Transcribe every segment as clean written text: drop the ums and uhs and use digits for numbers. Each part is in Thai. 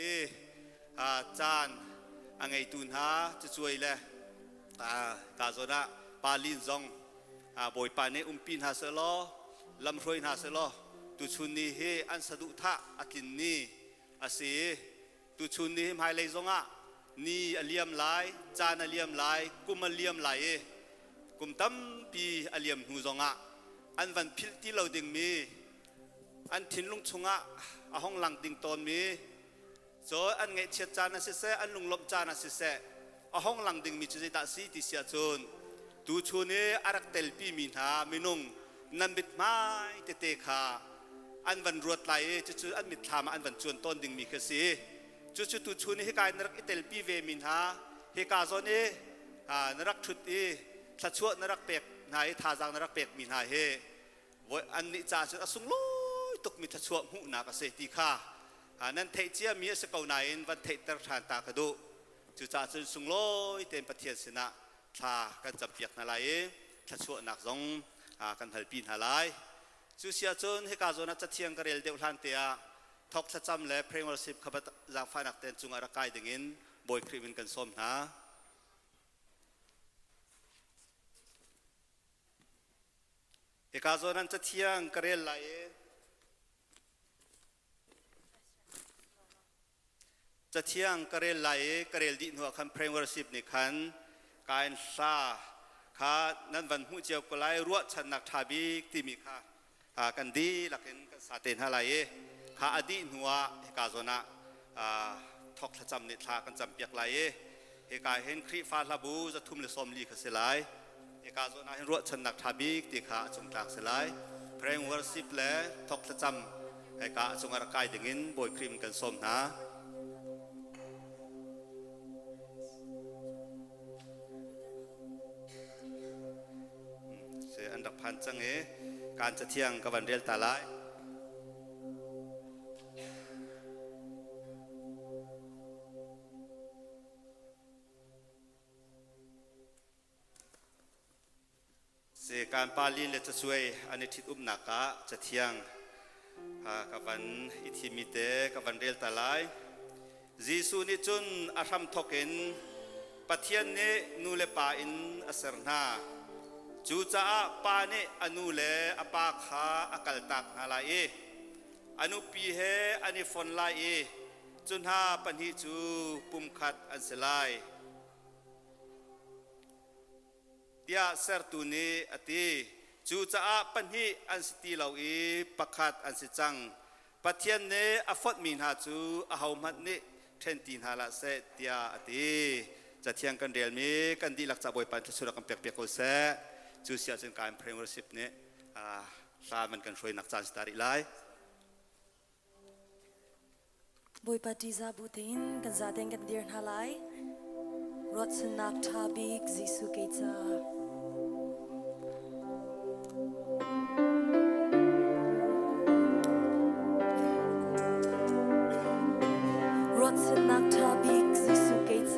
นี่จานอังไงตุนหาจะช่วยเลยกาโซนะปาลินซองบอยปานี่ปินหาเสลอลำรวยหาเสลอตุชุนนี่เฮอันสะดุทะอักินนี่อาศัยตุชุนนี่หายเลยซงนี่อเลียมไหลจานอเลียมไหลกุมอเลียมไหลกุมตั้มปีอเลียมหูซงอันวันพิลที่เราดึงมีอันทิ้งลุงชงห้องหลังดิ่งตอนมีโซอันไงเชียจานาเสอันลุงลบจานาเสห้องหลังดิ่งมีจุดตัดสีที่เสียจนตูชูเนอารักเตลปีมินหามินุงนันบิดไม้เตเตขาอันวันรวดไหลจุดอันมิดทามาอันวันชวนต้นดิ่งมีคือสีจุดตูชูเนให้กายนรักเตลปีเวมินหาให้กาโซเนนรักชุดสัชวดนรักเป็กนายทาจังนรักเป็กมินหาเฮอันนี้จ่าจุดอสุงลุยตกมิทัชวหูนักเสติขานั่นเทเจียมีสกาวนาอินวันเทตรทานตากระดูจุจ่าจุดสุงลุยเต็มประเทศสินะทากันจับเปียกนาลายทัชวนักซงกันหัลปีนหาลายจุเสียจนให้กาโซนัจะเที่ยงกระเรลเดวทันเตียทอกสัจจำและเพลงวอร์สิบขบัดจางฟ้านักเต้นจุงอารักไกดึงินบอยครีมินกันส้มนะเอกาโซนั้นจะเที่ยงกระเรลไหลจะเที่ยงกระเรลไหลกระเรลดินหัวคันเพลงวอร์สิบในขันการซาข้านั้นวันหูเจียวกไลรัวชันนักทาบิกที่มีข้ากันดีหลักเห็นกันสาเตนฮาไลข้าอดีตหัวเอกาโซนะทอกจำนิทากันจำเปียกไหลเอกาเห็นครีฟ้าลาบูจะทุ่มเลสอมลีขสลายเอกาโซนะเห็นรัวชันนักทาบิกที่ข้าจงกลางสลายเพลงวอร์สิบและทอกจำเอกาจงอรักไกดึงินบอยครีมกันส้มนะอันดับพันจังการจะเที่ยงกับวันเรียลตาลายเสการปาลีเลจะช่วยอันนี้ทิดอุ้มนักะจะเที่ยงกับวันอิทิมิเตกับวันเรียลตาลายจีซูนิจุนอารัมทกินปัทยันเนนูเลปาอินอเสรนาจูจ้าปานิอนุเลอปาขาอากาลตักฮาลายอนุปีเฮอนิฟอนลายจุนหาปัญหิจูปุ่มขัดอันเสลายเดียเซร์ตุนีอติจูจ้าปัญหิอันสติลาวีปักขัดอันสิจังปัทยันเนอฟดมินหาจูอาหามัดเนเทนตินฮาลาเซเดียอติจะเที่ยงกันเรียลมีกันดีหลักจะบอยปันสุรกันเปียกเปียกโอเซจูเสียจนการเพลงวอร์สิบเนี่ยสามันกันช่วยนักจานสตาร์อีไลบอยปฏิจาบุตินกันจะเด้งกันเดียร์ฮาไลรถสนักทาบิกจิสุเกจารถสนักทาบิกจิสุเกจ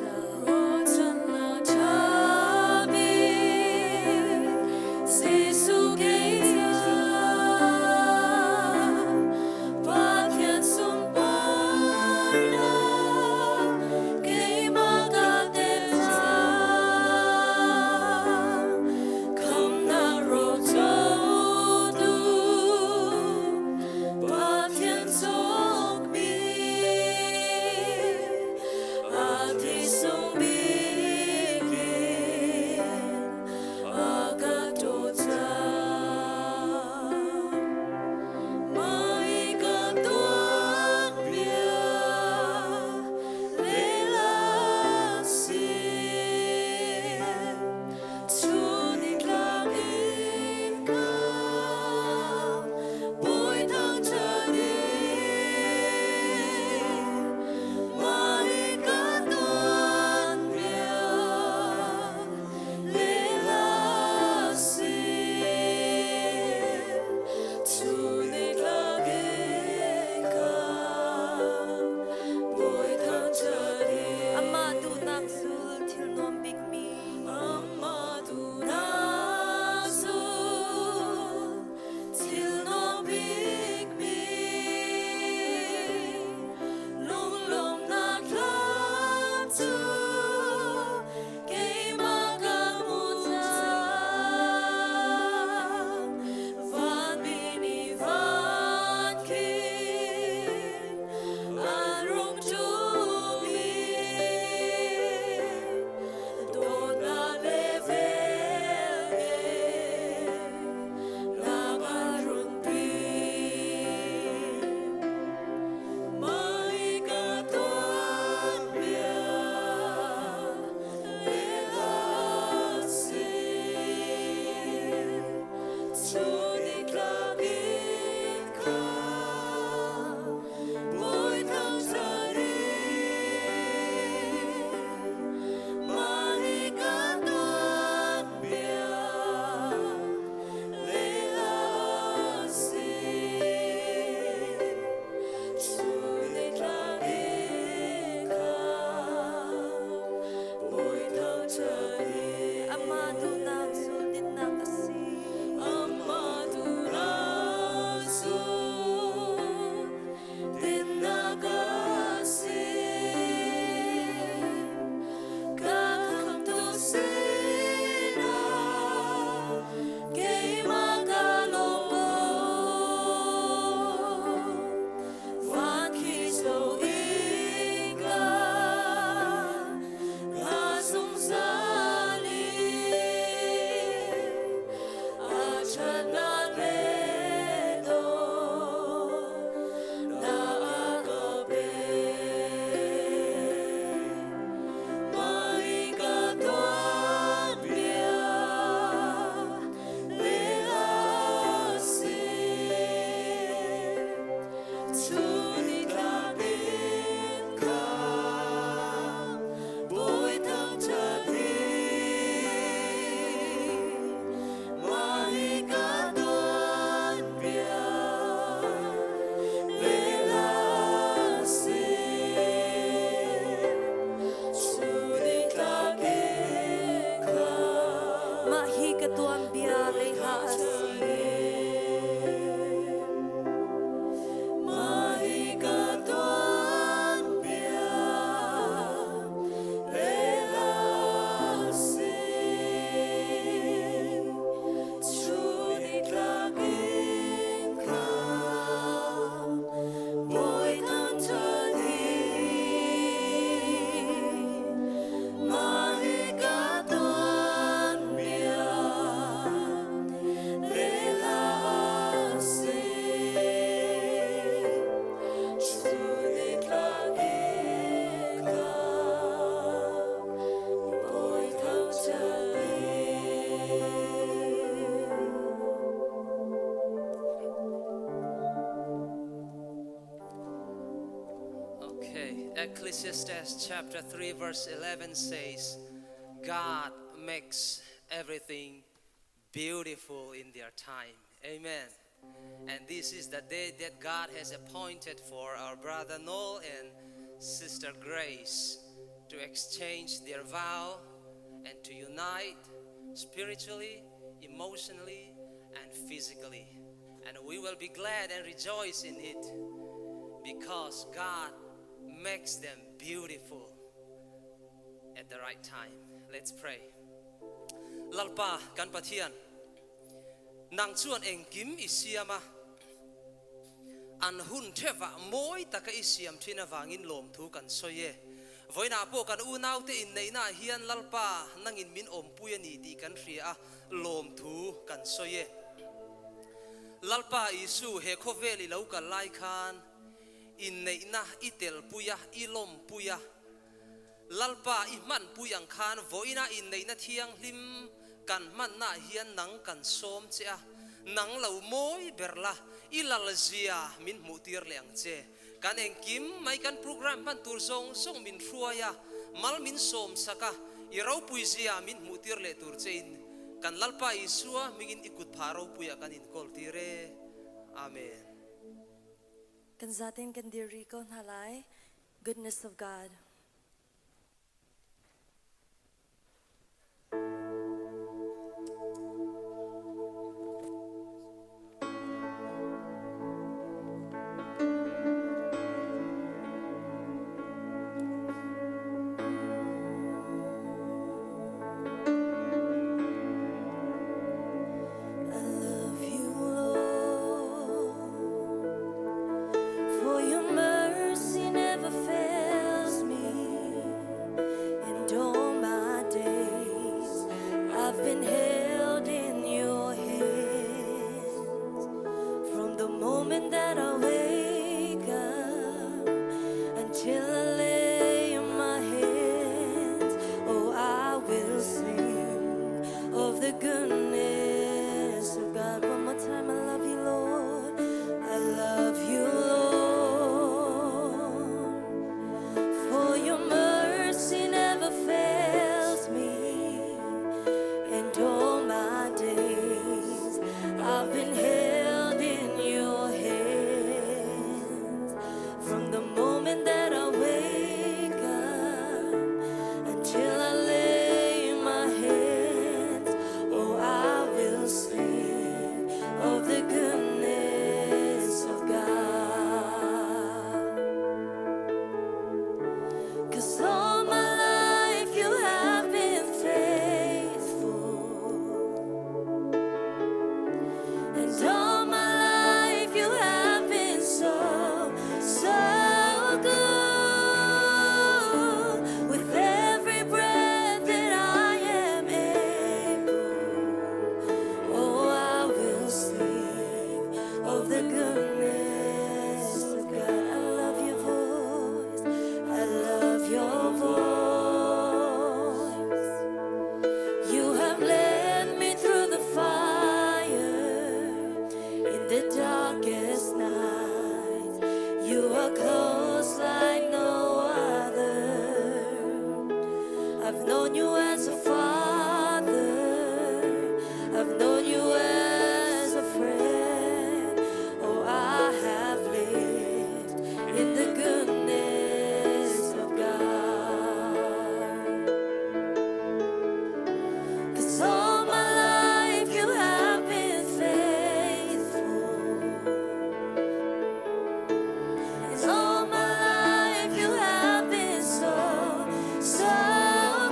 So today. Ecclesiastes chapter 3 verse 11 says, God makes everything beautiful in their time. Amen. And this is the day that God has appointed for our brother Nawl and sister Grace to exchange their vow and to unite spiritually, emotionally, and physically. And we will be glad and rejoice in it because God makes them beautiful at the right time. Let's pray. Lalpa kan pathian nang chuan engkim isiama an hun theva moi taka isiam thina wangin lom thu kan soye voina po kan unau te in neina hian lalpa nangin min ompuya ni ti kan ria lom thu kan soye lalpa isu he khoveli lo ka lai khan in neina itel puya ilom puya lalpa iman puyang khan voina in neina thiang lim kan man na hian nang kan som chea nang lo moi berla ilal zia min mutir leng che kan engkim mai kan program pan tur song song min ruaya mal min som saka irau puizia min mutir le tur chein kan lalpa isua mingin ikut pharo puya kan in kol tire amen. Kan zaten kan diri ko halai, goodness of God. So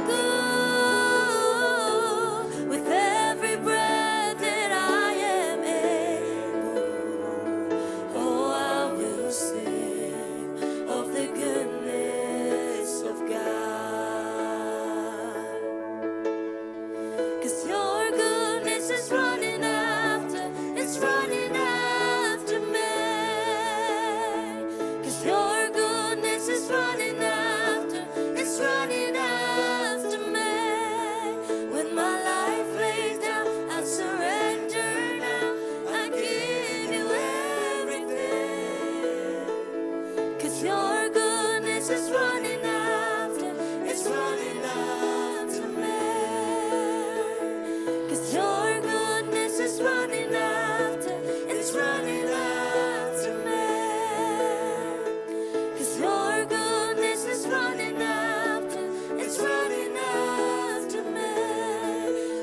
good. goodness is running after, it's running after me. 'Cause your goodness is running after, it's running after me. 'Cause your goodness is running after, it's running after me.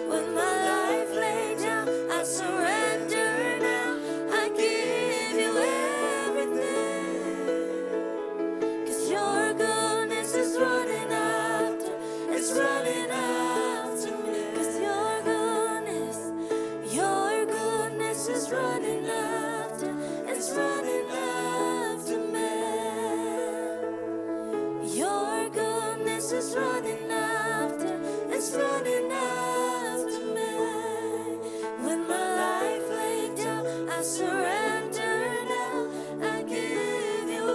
When my life laid down, I surrender now. I give you everything. 'Cause your goodness is running after, it's running after me. 'Cause your goodness is running after, it's running after me. Your goodness is running after, it's running after me. When my life laid down, I surrender now. I give you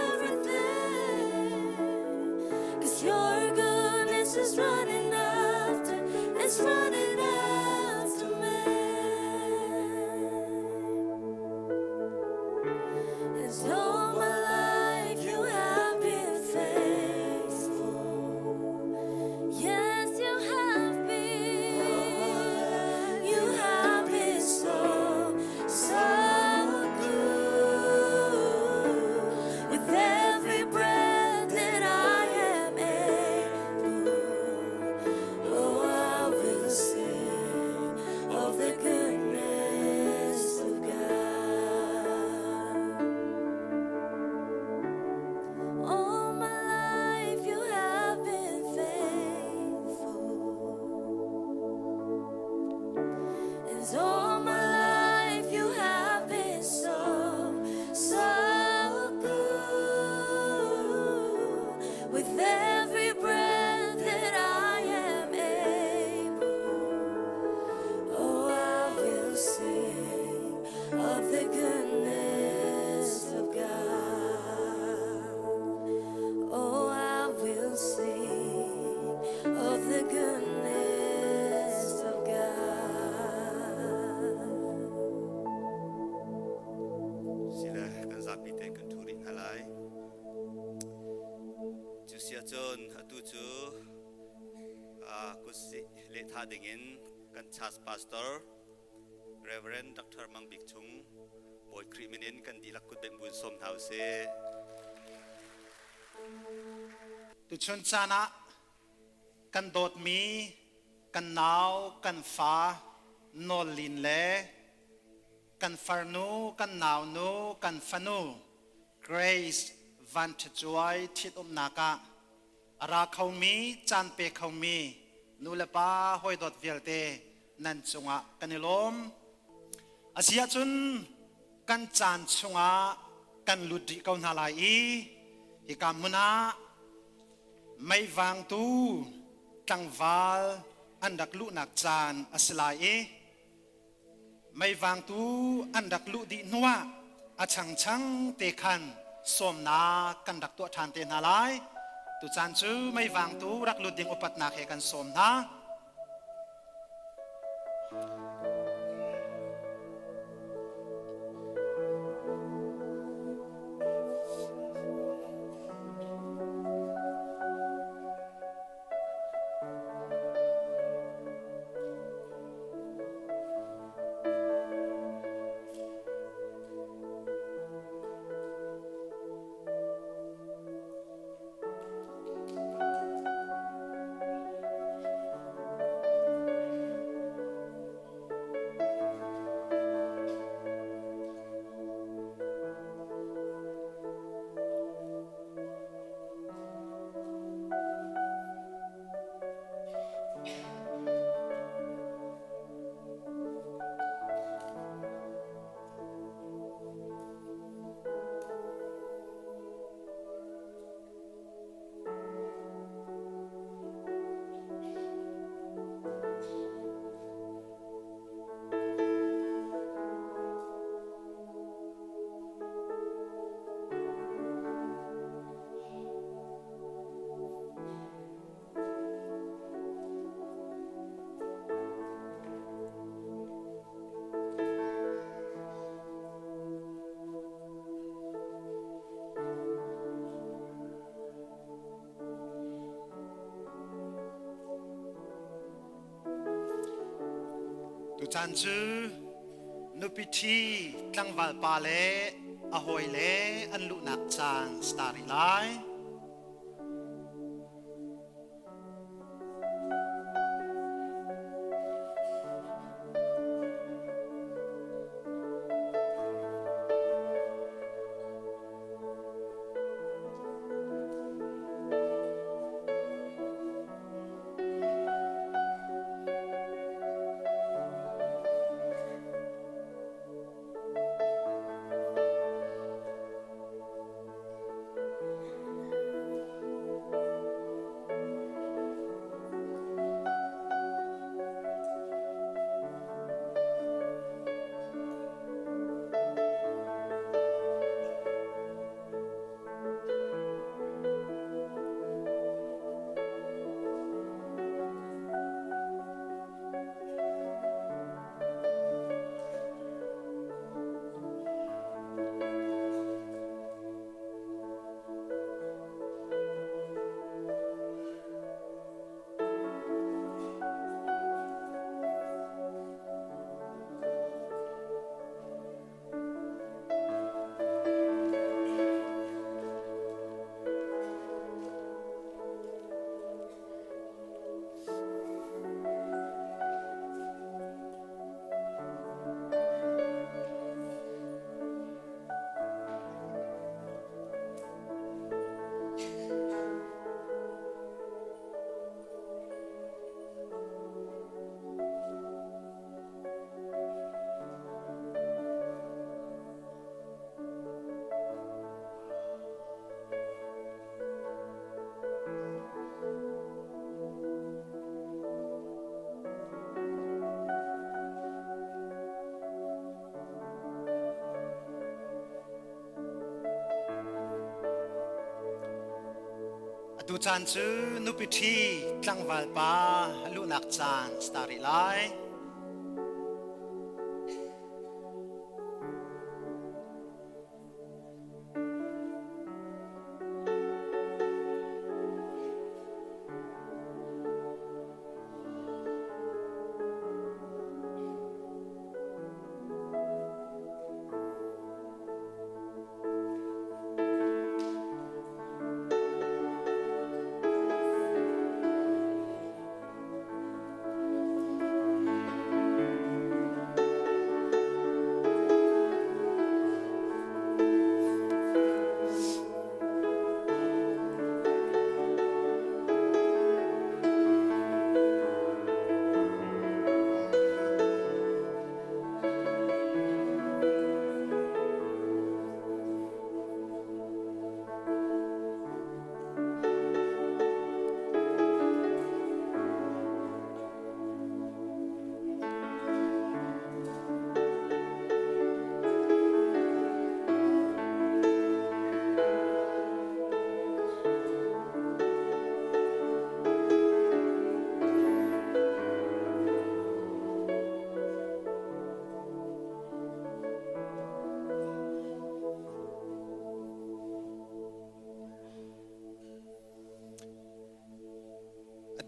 everything. 'Cause your goodness is running after, it's running after me. As all my life you have been faithful. Yes, you have been. You have been so, so good. With every breath that I am able, oh, I will sing of the goodness of God. All my life you have been faithful. And all my life you have been so, so good. With every breath that I am able, oh, I will sing of the goodness of God. Oh, I will sing of the goodness of God. Sila kan zapi te kan turin halai. Chu sia chon atu chu kusi le tha dingin kan chas pastor Reverend Dr. Mang Bik Chung boy kriminin kan dilak kut ben bun som thau se. Tu chun chana kan dot mi kan naw kan fa nol lin le kan farnu kan naw nu kan fanu Grace van chuai thit naka ara khau mi chan pe khau mi nu le pa hoi dot velte nan chunga kanilom asia chun kan chan chunga kan ludi kau na lai hi kamuna mai vang tu tang val andak lu nak chan aslai mai vang tu andak lu di nuwa achang chang te khan som na kan dak to than te na lai tu chan chu mai vang tu rak lu ding upat na khe kan som na จานจือนุพิธีตั้งวัลปาเลอหอยเลอันลุนักจานสตาริไลดูจานจือนุพิธีตั้งวัลปาลุนักจานสตาริไล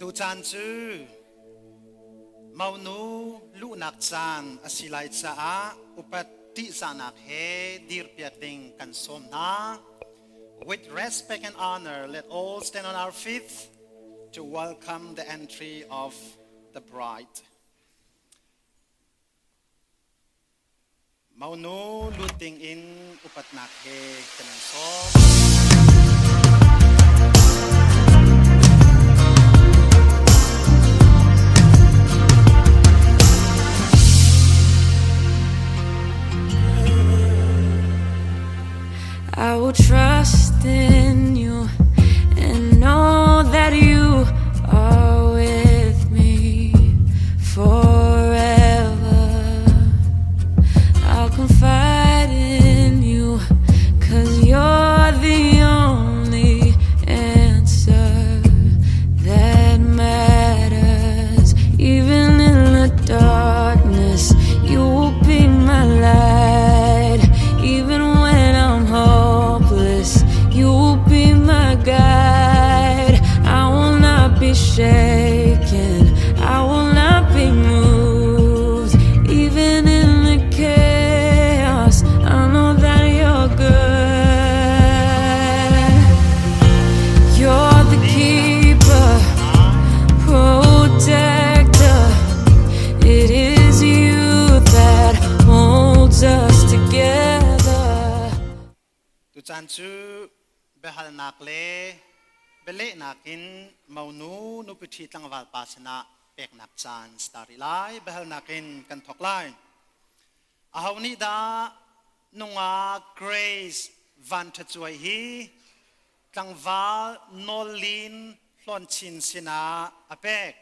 ดูจานจือมานูลุนักจานอสิไลจ้าอุปติจานักเฮดีร์เปียติงกันสมนา with respect and honor let all stand on our feet to welcome the entry of the bride มานูลุติงอินอุปนักเฮกันสมI will trust in you and know that you are with me forever. I'll confide in you 'cause you're the จันจูเบหัลนักเลเบเลนักอินมานูนุพิธีตั้งวัลปาสนะเป็กนักจันสตาริไลเบหัลนักอินกันทอกไลอาหาวนิดานุงาเกรซวันทจวยฮีตั้งวัลโนลินหลอนชินสินาอเป็ก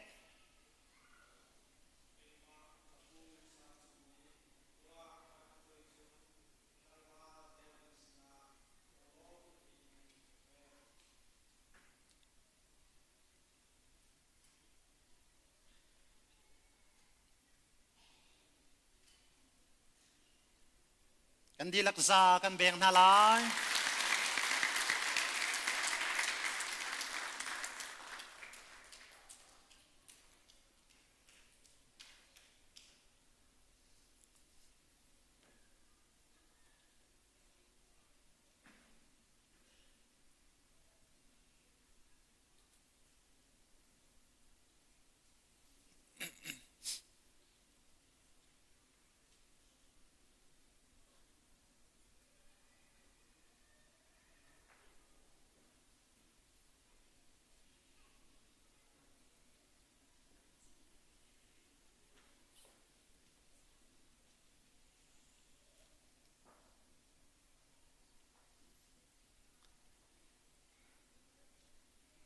กันดีลักษากันเบียงนาลาย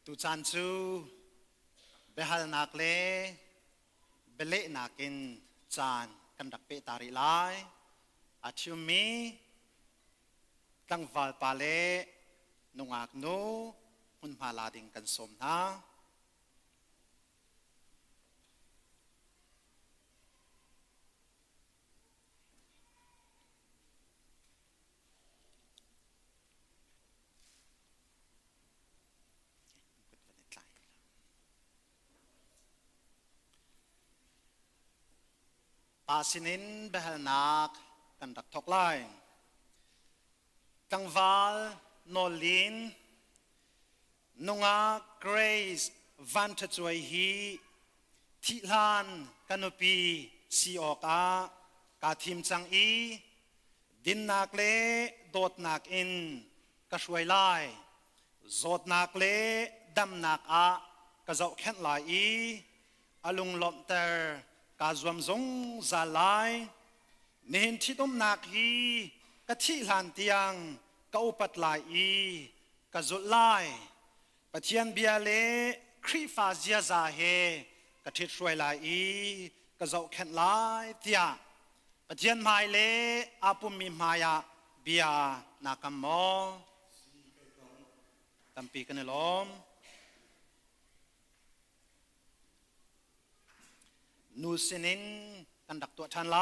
ตุจันจูเบหัลนักเลเบเลนักินจานกันดักเปตาริไลอาชิวมีตั้งวัลปาเลนุงอักนูหุนมาลาดิงกันสมนะปาสินินเบหัลนักกันดักทอกไลตั้งวัลโนลินนุงาเกรซวันทจวยฮีทิลานกันุปีซีออกากาทิมจังอีดินนักเลโดดนักอินกะช่วยไล่โจดนักเลดำนักกะเจ้าแค่นไลอีอลุงลมเตอร์กาจวมจงซาไลนิหินที่ต้มนักฮีกะที่ลานเตียงกะอุปัตไลอีกะจุดไลปะเทียนเบียเลครีฟาเจียซาเฮกะทิช่วยไลอีกะเจ้าแค่นไลเตียปะเทียนไมเลอาปุมมิมายาเบียนักมอตัมปีกันลมนูสินินกันดักตัวทันไล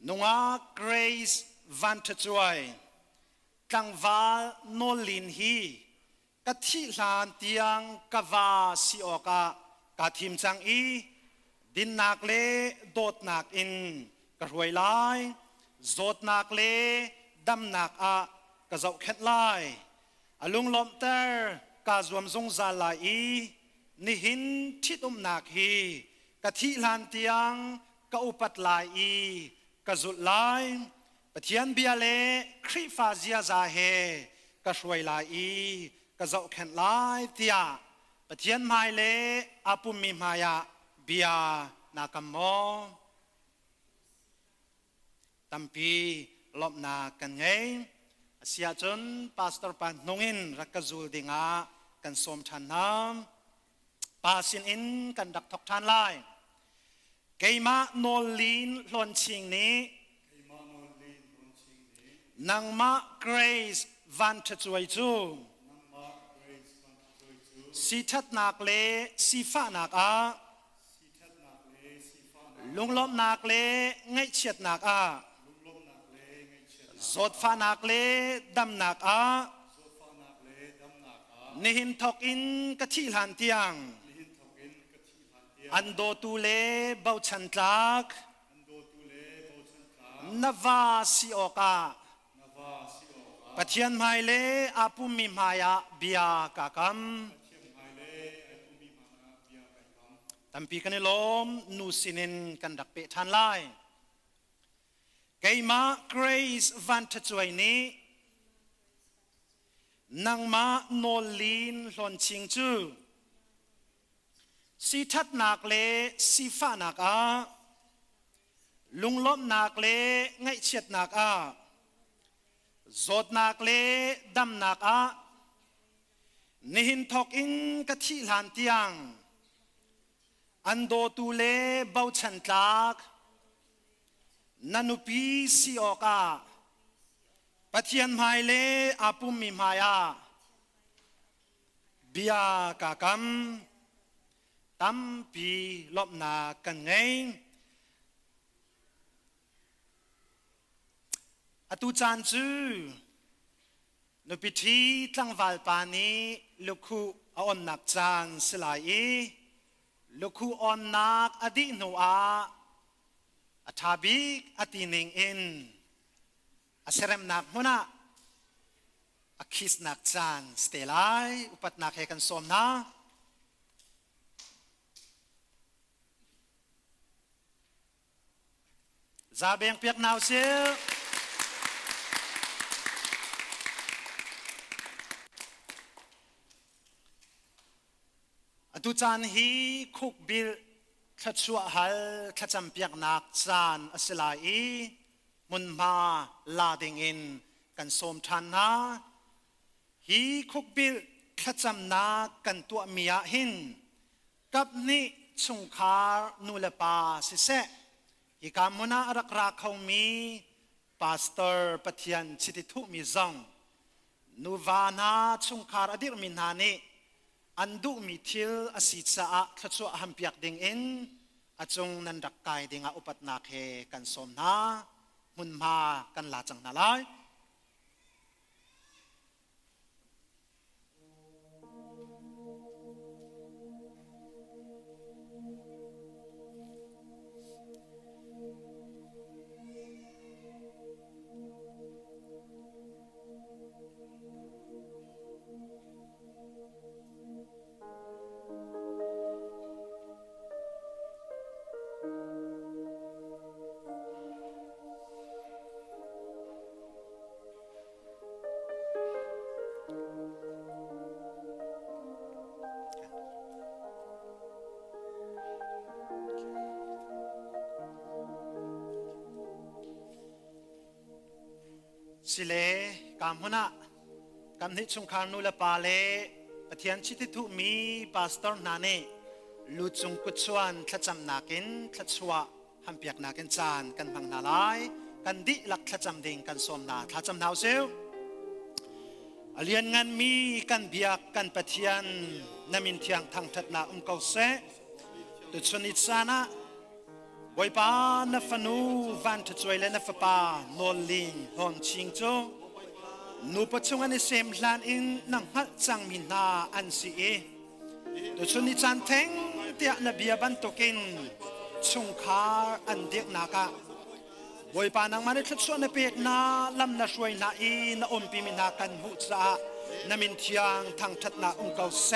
นุงาเกรซวันทจวยกังวาโนลินฮีกัที่ลานเตียงกวาสิโอกากาทิมจังอีดินนักเลโดดนักอินกระรวยไลโจดนักเลดำนักกะเจ้าแค่ไลอลุงลมเตอร์กาจวมจงซาลาอีนิหินที่ตุมนักฮีกะที่ลานเตียงกะอุปัตไลอีกะจุดไลปะเทียนเบียเลครีฟาเจียซาเฮกะช่วยไลอีกะเจ้าแค่นไลเตียปะเทียนไมเลอาปุมมิมายาเบียนักมอตัมปีลบนากันไงเสียจนพาสตอร์ปานนงินรักกะจูลดิงากันสมทันน้ำปาสินอินกันดักทอกทานไลเกยมาโนลินหลอนชิงนี้นางมาเกรซวันทจวยจูสิทัดนักเลสิฟ้านักลุงล้มนักเลไงเฉียดนักจดฟ้านักเลดำนักนิหินทอกอินกะที่หันเตียงอันโดตูเลเบาชันตักนวาสิโอกาปะเทียนไมเลอาปุมมิมายาเบียกากมตัมปีกันลมนูสินินกันดักเปทันไลเกยมาเกรซวันทจวยนี้ นางมาโนลินหลอนชิงจูสีทัดนักเลสีฟ้านักอาลุงล้มนักเลไงเฉียดนักอาโจดนักเลดำนักอานิหินทอกอิงกะทิหลานเตียงอันโดตูเลเบาฉันตักนันุปีสีออกาปะเทียนไมเลอาปุมมีมายาเบียกากำตั้มปีลบนากันไงอตุจานจูนุพิธีตั้งวัลปานีลูกคูออนนักจานสลายลูกคูออนนักอดีโนอาอทาบิกอตินิงอินอาเสรมนักมุนะอาคิสนักจานสเตลัยอุปัตนักเฮกันสมนะซาเบียงเปียกนาวเสียตุจานฮีคุกบิลขัดชัวฮัลขัดจำเปียกนักจานอสลายมุนมาลาดิงอินกันสมทันนะฮีคุกบิลขัดจำนักกันตัวเมียหินกับนี่ชงคานูเลปาสิเซฮีกามุนารักรักเขามีปาสเตอร์ปะเทียนชิติทุมีซองนูวานาชงคาอดีรมินานีอันดูมีทิลอสิษะขจวหัมเปียกดิงอินอจงนันดักไกดิงอุปัตนาเคกันสมนามุนมากันลาจังนาลายสิเลกามหุนะกามนิชงคานุละปาเลปะเทียนชิติทุมีปาสตอร์นาเนลูจงกุชวนขจำนากินขจวะหัมเปียกนากินจานกันบังนาลายกันดิลักขจำดิ่งกันสมนาขจำนาวเซลเลียนงานมีกันเบียกกันปะเทียนนามินเทียงทางทัดนาเกาเซตุชนิสานะไว้ปานฟนูวันทจวยเลนฟปานอลิงฮอนชิงโจนูปัจจุบันเซมลานอินนังฮัดจังมินาอันซีเอตุชนิจันเทงเตียนเบียบันตุกินชงคาอันเดียกนากะไว้ปานังมันทัดชวนเปียกนาลำนาช่วยนาอีนาอมปิมินากันหุจานามินเทียงทางทัดนาเกาเซ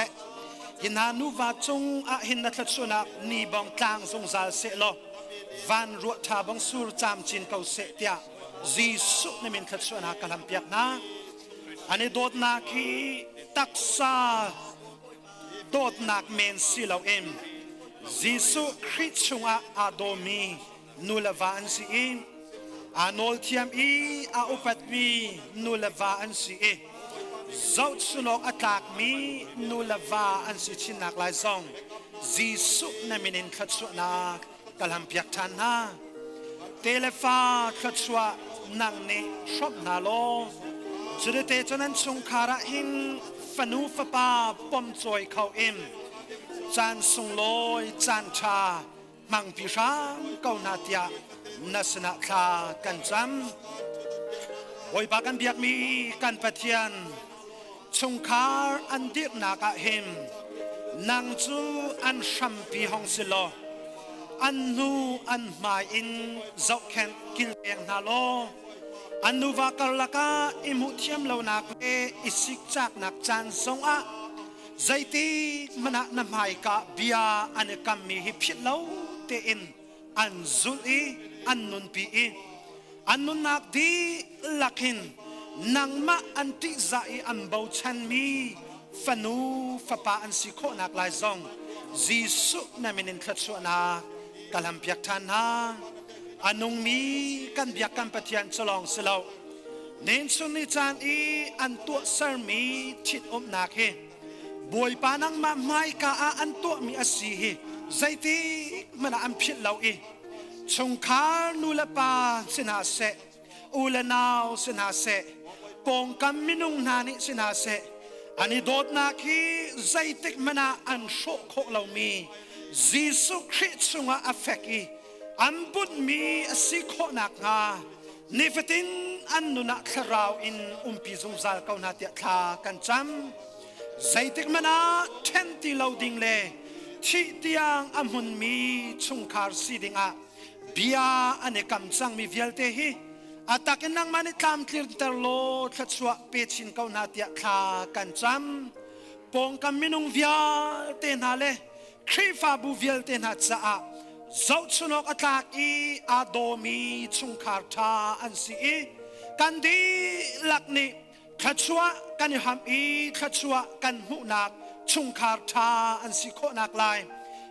ยินานูวาจงอาหินนัทัดชวนักนีบองกลางทรงซาเซโลวันรัวทาบังสูรจามจินเขาเสียจีสุนมินขัดส่วนหากลัมเปียกนะอันนี้โดดนักฮีตักซาโดดนักเมนสิลาวเอ็มจีสุคริสชุงอาโดมีนูเลวาอันซีอินอานอลเทียมอีอาอุปัตมีนูเลวาอันซีเอเจ้าสุนกอัตากมีนูเลวาอันซีชินักลายซองจีสุนมินขัดส่วนนักกลัมเปียกทันฮะเทเลฟ้าขัดชัวนังเนชอบนาโลจุดเตจนั้นชงคาระหินฟนูฟปาปมจอยเขาเอ็มจานสงลอยจานชามังพิชางเกานาเตียนัสนาคากันจำโอยปากันเบียกมีกันปะเทียนชงคาอันเดียกนากะเฮมนางจูอันชัมปีฮองสิโลอันนูอันหมายอินเจ้าแขนกิลเองนาโลอันนูวากลกาอิมุเทียมเหล่านักเออิสิกจากนักจันทรงอะใจตีมันนำหายกะเบียอันกัมมีฮิพิลาวเตอินอันซุลีอันนุนปีอันนุนนักดีลักหิน nang ma anti zai ambau chan mi fanu fapa an si kho nak lai zong jisu na minin khatsu na kalam piak than na anung mi kan biak kan pathian cholong selo nen sun ni chan I an tu sar mi thit om nak he boy panang ma mai ka a an tu mi asi he zaiti mana am phit lau I chung khar nu la pa sina se ula naw sina se pong kam minung nani sina se ani dot na ki zaitik mana an sho kho lau mi jisu christ sunga afeki ambut mi asi kho nak nga nifatin an nu na kharau in umpi zum zal kau na tia kha kan cham zaitik mana thenti loading le thi tiang amun mi chung khar sidinga bia ane kam chang mi vialte hi atakin nang mani kam clear terlo thatchwa pechin kau na tia kha kan cham pong kam minung vial te na le khifa bu vial te na cha a zau chunok atlak I adomi chung khar tha an si I kan di lakni thatchwa kan ham I thatchwa kan hu nak chung khar tha an si kho nak lai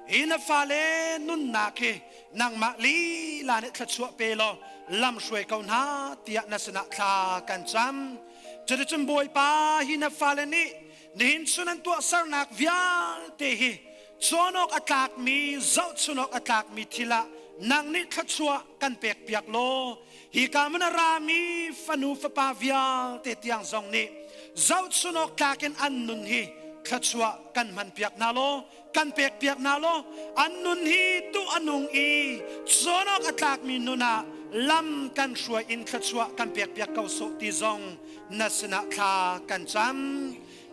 ina fale nun nakhe nang ma li la ne thatchwa pe lo lam shwe kau na tia na sana kha kan cham chade chum boy pa hina fale ni nin sunan tu sar nak vial te hi chonok atak mi zau chunok atak mi thila nang ni thatchwa kan pek piak lo hi kamana rami fanu fa pa vial te tiang zong ni zau chunok taken an nun hi thatchwa kan man piak na lo kan pek piak na lo an nun hi tu anung I chonok atak mi nuna lam kan shwa in thatchwa kan pek piak kau so ti zong nasna kha kan cham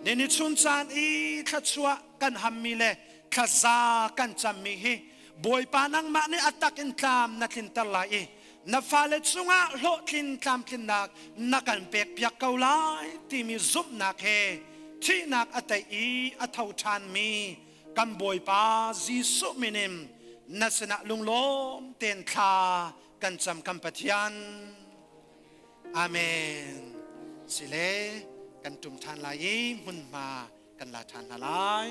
neni chun chan I thatchwa kan hammi le khaza kan cham mi hi boy panang ma ni atak in tlam na thin talai na fale chunga lo thin tlam thin nak na kan pek piak kau lai ti mi zup nak he thi nak atai I athau than mi kan boy pa jisu minim nasna lunglom ten kha kan cham kam pathian amen sile kan tum than lai mun ma kan la than lai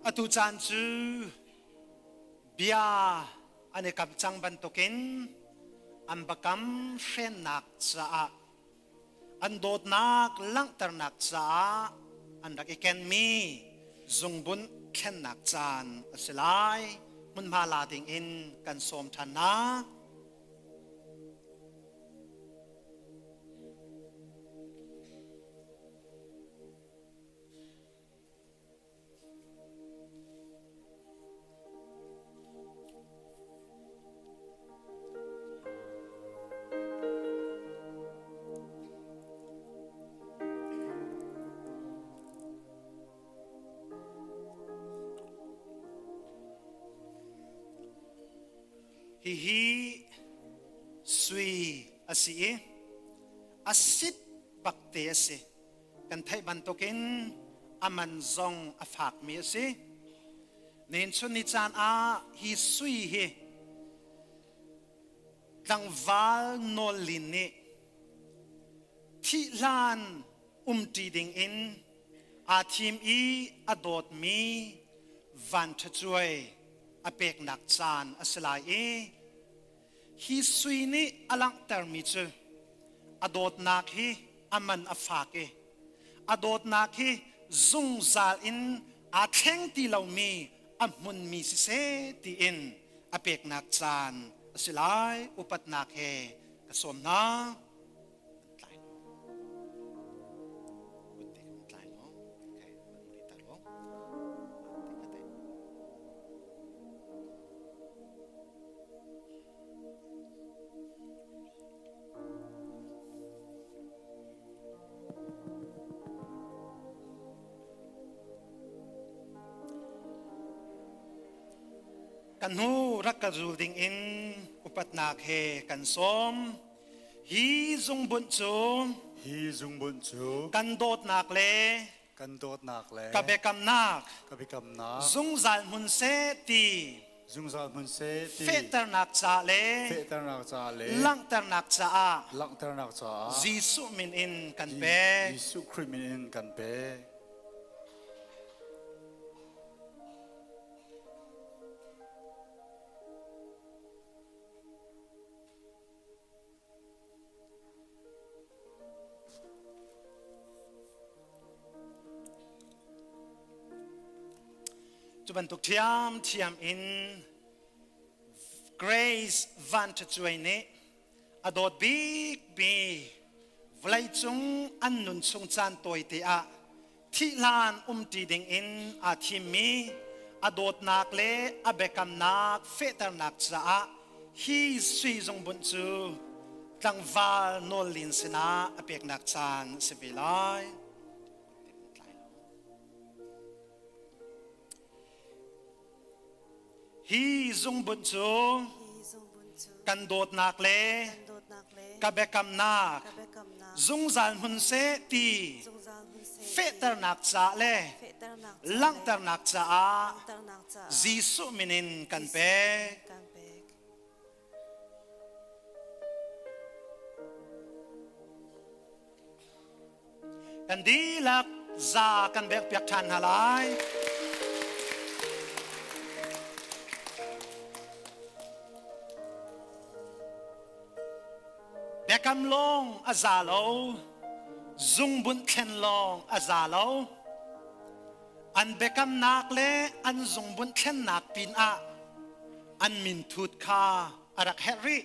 atu chan chu bia ane kam chang ban token ambakam shen nak cha andot nak lang tar nak cha andak iken mi zungbun khen nak chan asilai mun ma la ding in kan som than na hi sui asi asit bakte ase kan thai ban token aman zong afak mi ase nen chun ni chan a hi sui he tang val no linne thi lan ti ding in a thim I adot mi van thchuai apek nak chan aslai hi sui ni alang tar mi chu adot nak hi aman afak adot nak hi zung zal in a theng ti lo mi amun mi se ti in apek nak chan asilai upat nak he kasom na กันหูรักกระจูดิงอินอุปัตนาเคกันสมฮีจงบุญจู hi zung bun chu กันโดดนักเล kan dot nak le กับเบกำนัก ka bikam na จงจันมุนเซตี zung za mun se ti เฟตร์นักจ่าเล fe tar nak cha le ลังเตร์นักจ่า lang tar nak cha จีสุมินอินกันเป Jisu krimin kan pe จุบันทุกเทียมอิน Grace วันจะช่วยนี้อดอดบิ๊กบีวลัยจงอันนุนชงจานตัวเตียที่ลานตีดิงอินอาทิมีอดอดนักเลอเบกำนักเฟตร์นักจ้าฮีสุยจงบุญจูตังวาลโนลินสนาอเบกนักจานสวิไลฮีจงบุญจูกันโดดนักเลกับเบกำนักจงจันหุนเซตีเฟตร์นักจ้าเลลังเตร์นักจ้าจีสุมินินกันเปกันดีลักซากันเบกเปียกทันฮาไลเบกำลงอาซาโลซุงบุญเข็นลงอาซาโลอันเบกำนักเลอันซุงบุญเข็นนักปินอาอันมินทุดคาอารักเฮริ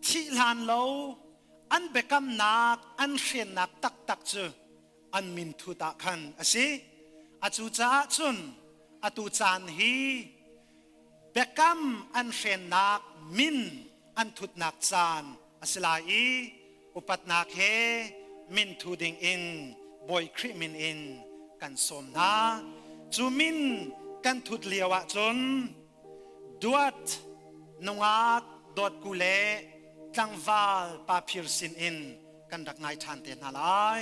ที่ลานโลอันเบกำนักอันเขียนนักตักเจออันมินทุดาคันอาศิอาจูจ้าจุนอาตูจานฮีเบกำอันเขียนนักมินอันทุดนักจานอาศิลาอีอุปัตนาเคมินทูดิงอินบอยคริมินอินกันสมนาจูมินกันทุดเลียวะจนดวดนงอาดอดกุเลตังวาลปาพิรสินอินกันดักไงทันเตนาลาย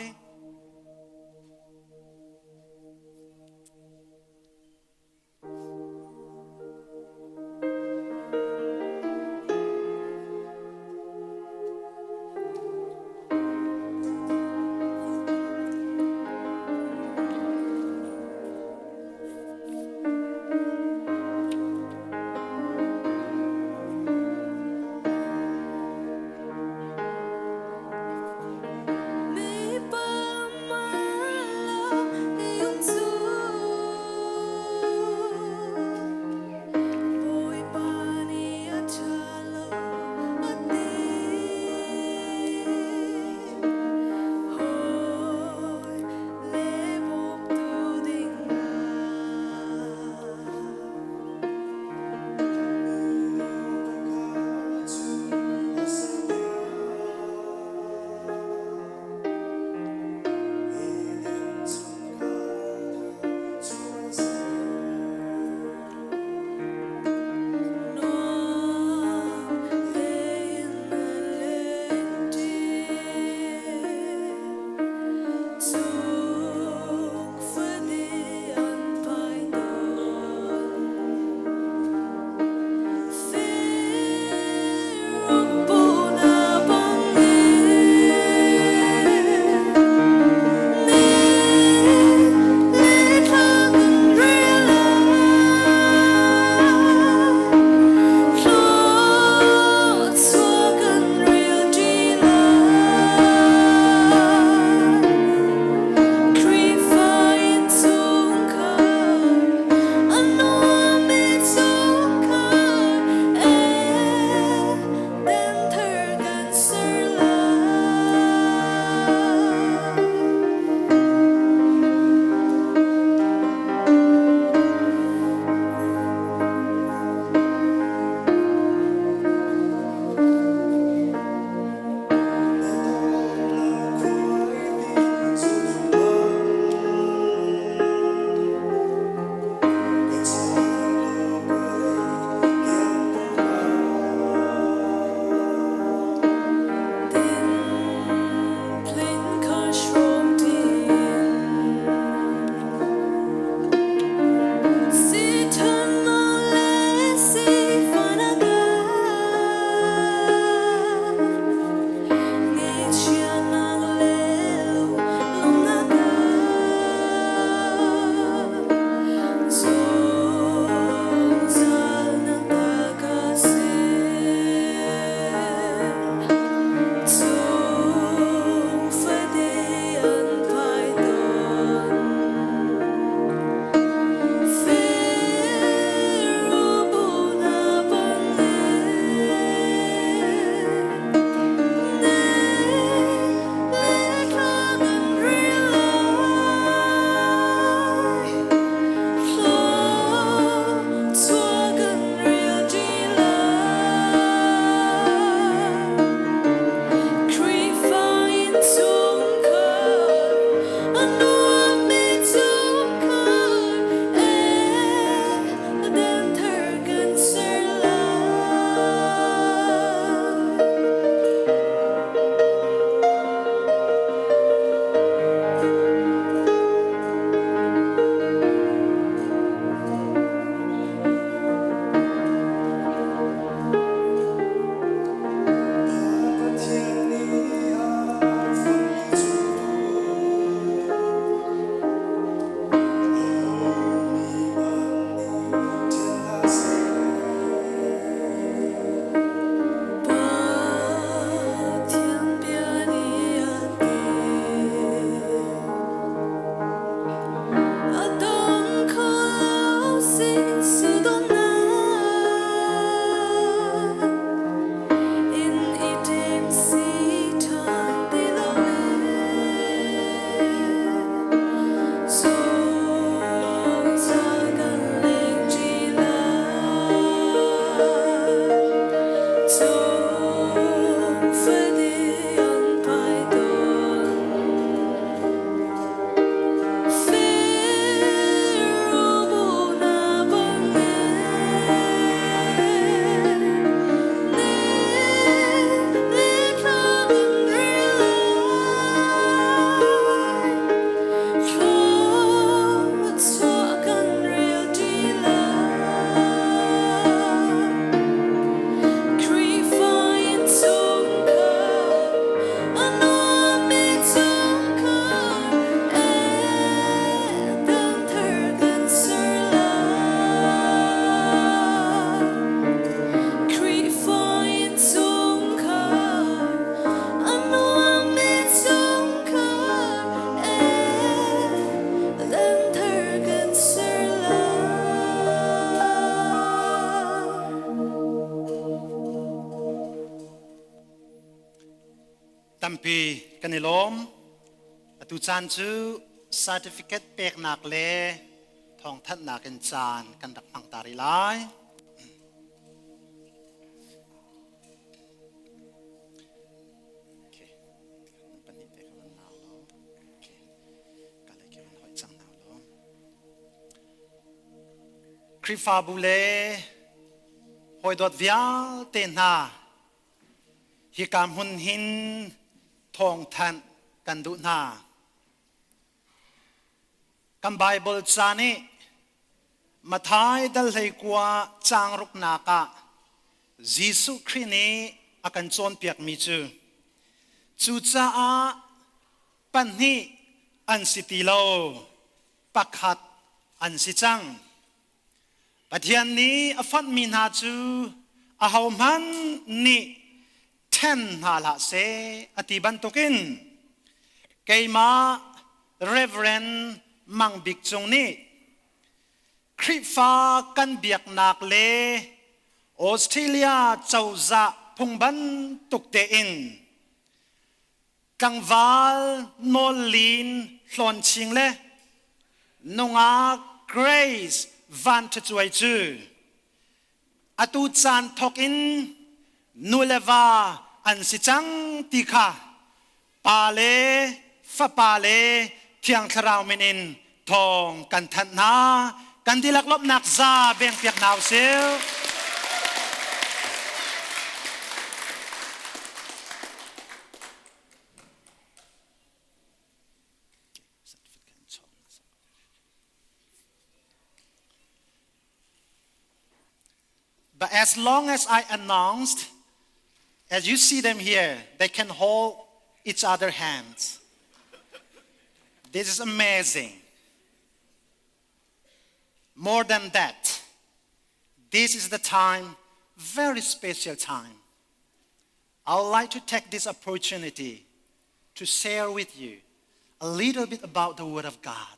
mi pa ตัมปีกันนิลมตุจานจูซาร์ติฟิเคตเปกนักเลทองทัดนักกันจานกันดักพังตาริไลคริฟาบุเลหอยดอดวิอาเตนาฮิกามหุนหินทองทันกันดุนากัมไบเบิลจานีมาทายดัลเลยกว่าจางรุกนากะยิสุครินีอากันจนเปียกมีจูจ้าปันนีอันสิติโลปักขัดอันสิจังปัจจัยนี้อฟัดมีนาจูอาหามันนี่เทนหาละเสอติบันตุกินเกมาเรเวรนมังบิกจงนี้คริฟ้ากันเบียกนักเลออสเตรเลียเจ้าจะพงบันตุกเตอินกังวาลโนลินหลอนชิงเลนงอาเกรซวันทจวยจูอตุจานทอกอินนูเลวาอันสิจังติคาปาเลฟะปาเลเทียงคราวมินินทองกันทันนากันที่ลักลบนักซาเบียงเปียกนาวเซลBut as long as I announced, as you see them here, they can hold each other's hands. This is amazing. More than that, this is the time, very special time. I would like to take this opportunity to share with you a little bit about the Word of God.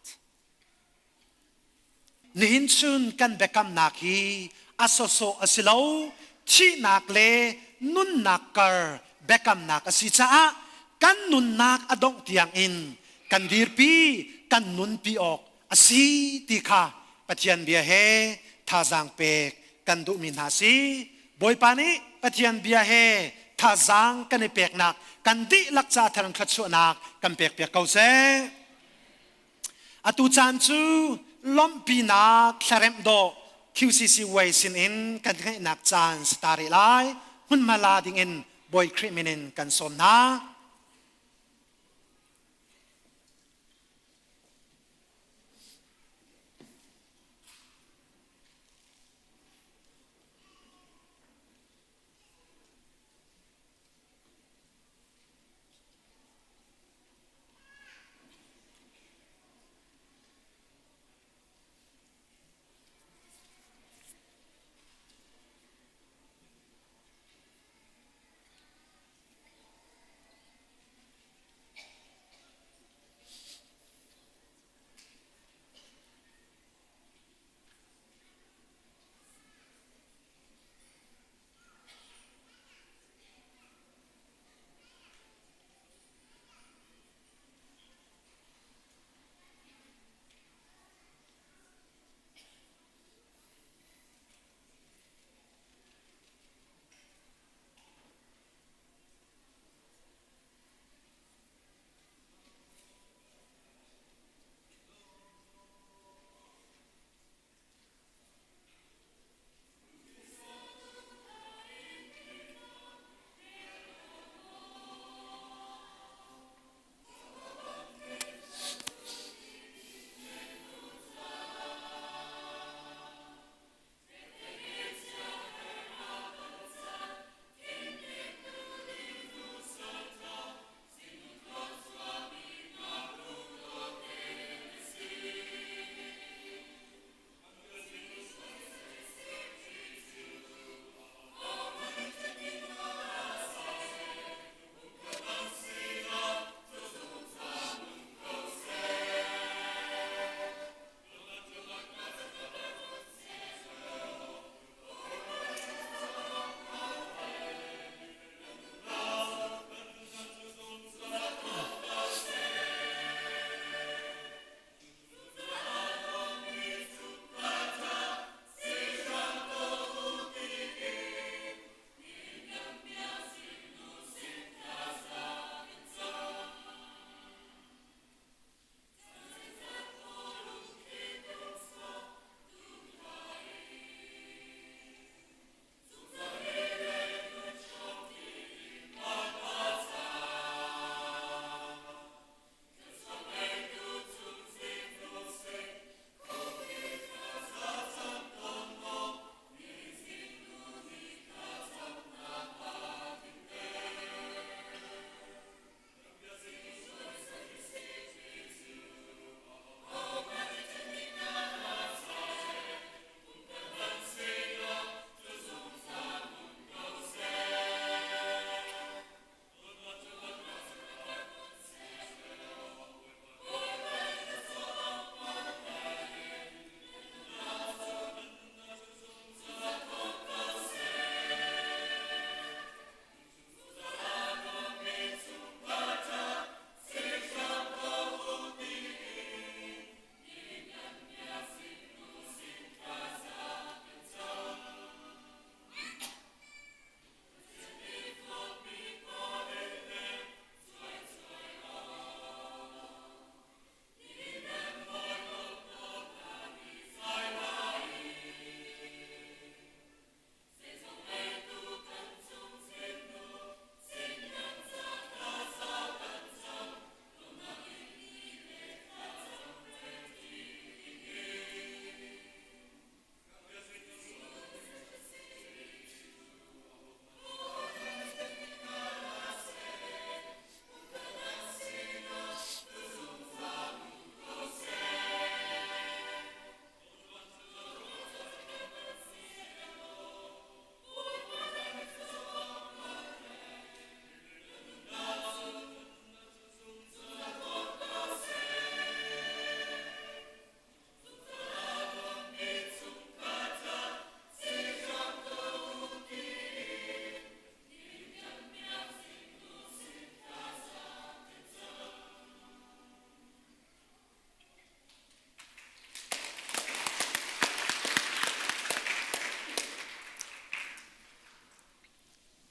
Nihin chun kan bekam naki asoso asilaw chi nakle nun nakar bekam nak asicaa kan nun nak adong tiang in kan dirpi kan nun piok asi tika patian biahe thazang pek kan du min hasi boy pani patian biahe thazang kan pek nak kan di lakcha tharan khatsu nak kan pek pek kau se atu chan chu lom pi nak tharem do QCC way sin in kan ngai nak chan stari lai hun mala ding in boy criminal kan son na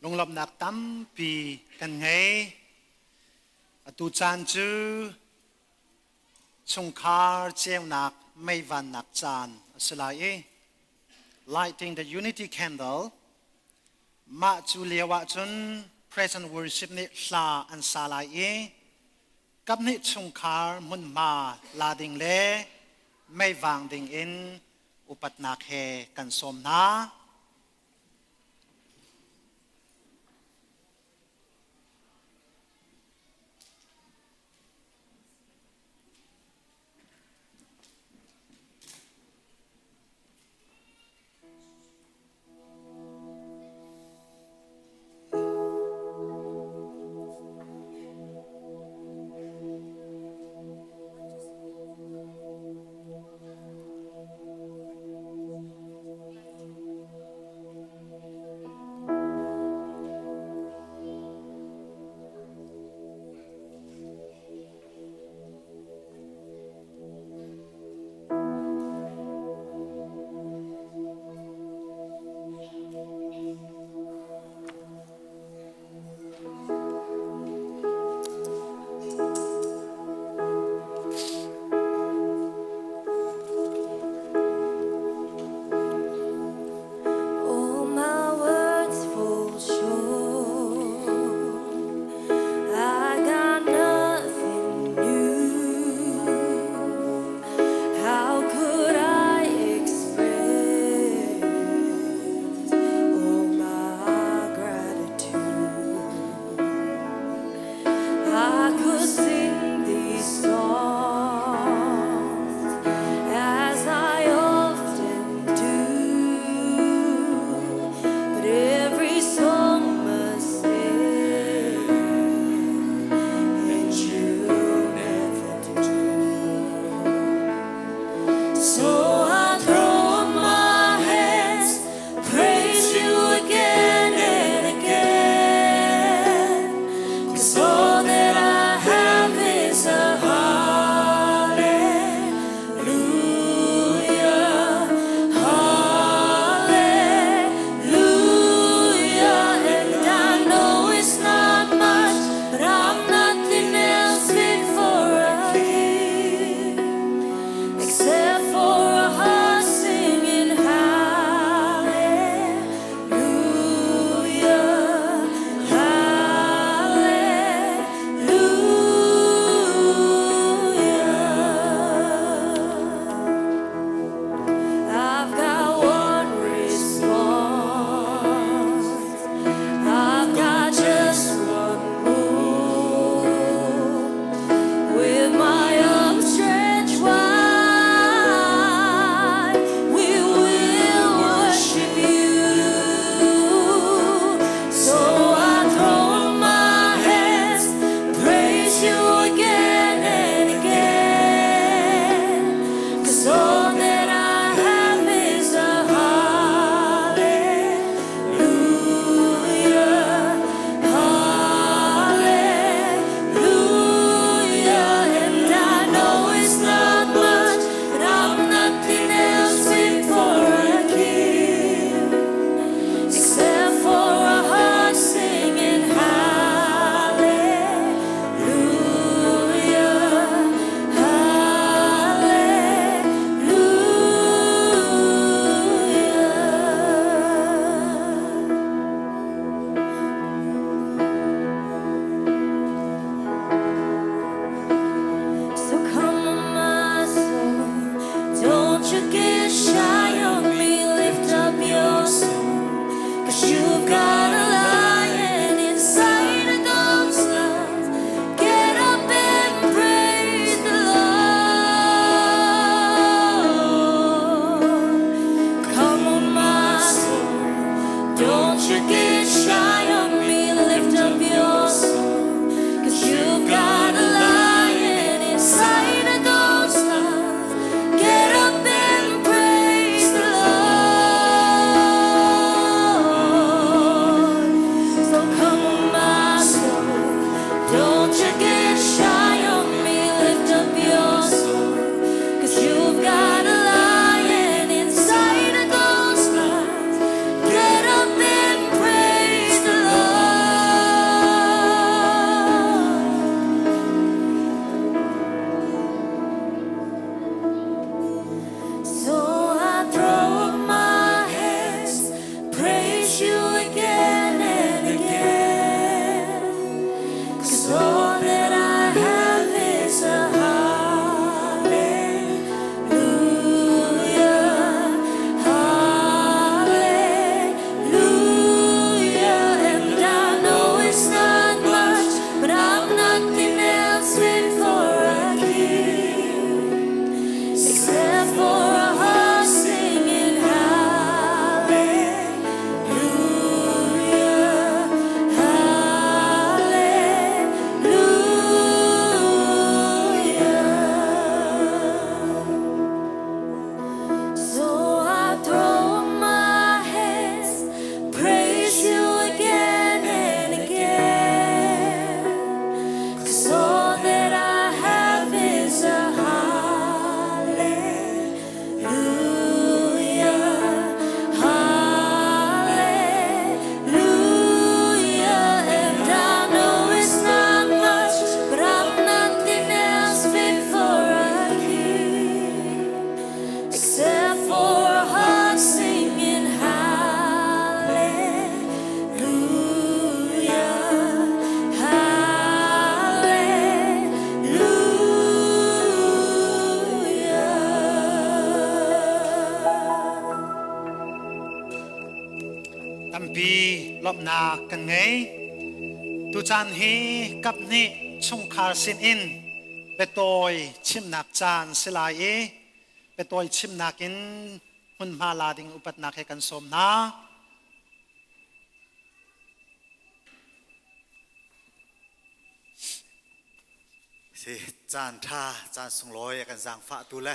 ลงลบหนักตั้มปีกันไงตูจานจือชงคาร์เจียวหนักไม่วันหนักจานสลาย lighting the unity candle มาจูเลียวะจน present worship นี่ลาอันสลายกับนี่ชงคาร์มุนมาลาดิงเลไม่วางดิงอินอุปัตนาเคกันสมนา Thank except for a heart singing hallelujah, hallelujah. ตั้มปีลบนากันไงตุจานฮีกับนี่ชงคาสินอินเปตอยชิมนักจานสลายเปตอยชิมนักอินหุ่นมาลาดิงอุปัตนักให้กันสมนาสิจานท่าจานสงลอยกันสร้างฟ้าตัวเละ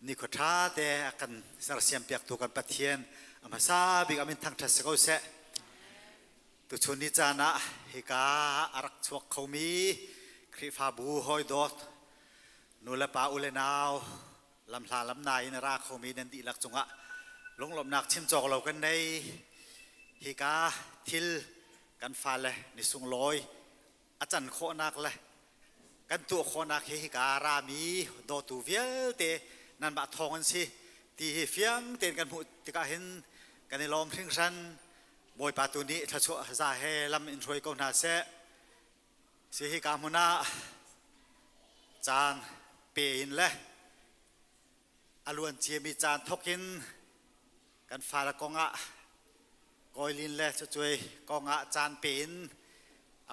นี่ขท่าแต่กันสารเสียมเปียกตัวกันปะเทียนอามาซาบิกอามินทางทัศน์เขาเสะตัวชนนิจานะฮิกาอารักชวกเขามีคริฟาบูหอยดอดนูเลปาอุเลนาวลำลาลำนายนราเขามีนันติลักจงะลงหลบนักชิมจอกเรากันในฮิกาทิลกันฟ้าเลยในสุงลอยอาจารย์โคนักเลยกันตัวโคนักฮิการามีโดตูเวียเตนันบะทองกันสิตีเฟียงเต้นกันหูติกาเห็นกันในลมทิ้งชันบอยปาตูนี้ถ้าชัวซาเฮลำอินทรอยกองนาเซสิฮิกามุนาจานเปอินเลยอลวนเจียมีจานทกกินกันฟ้าละกองะกอยลินเลยจะช่วยกองะจานเปอิน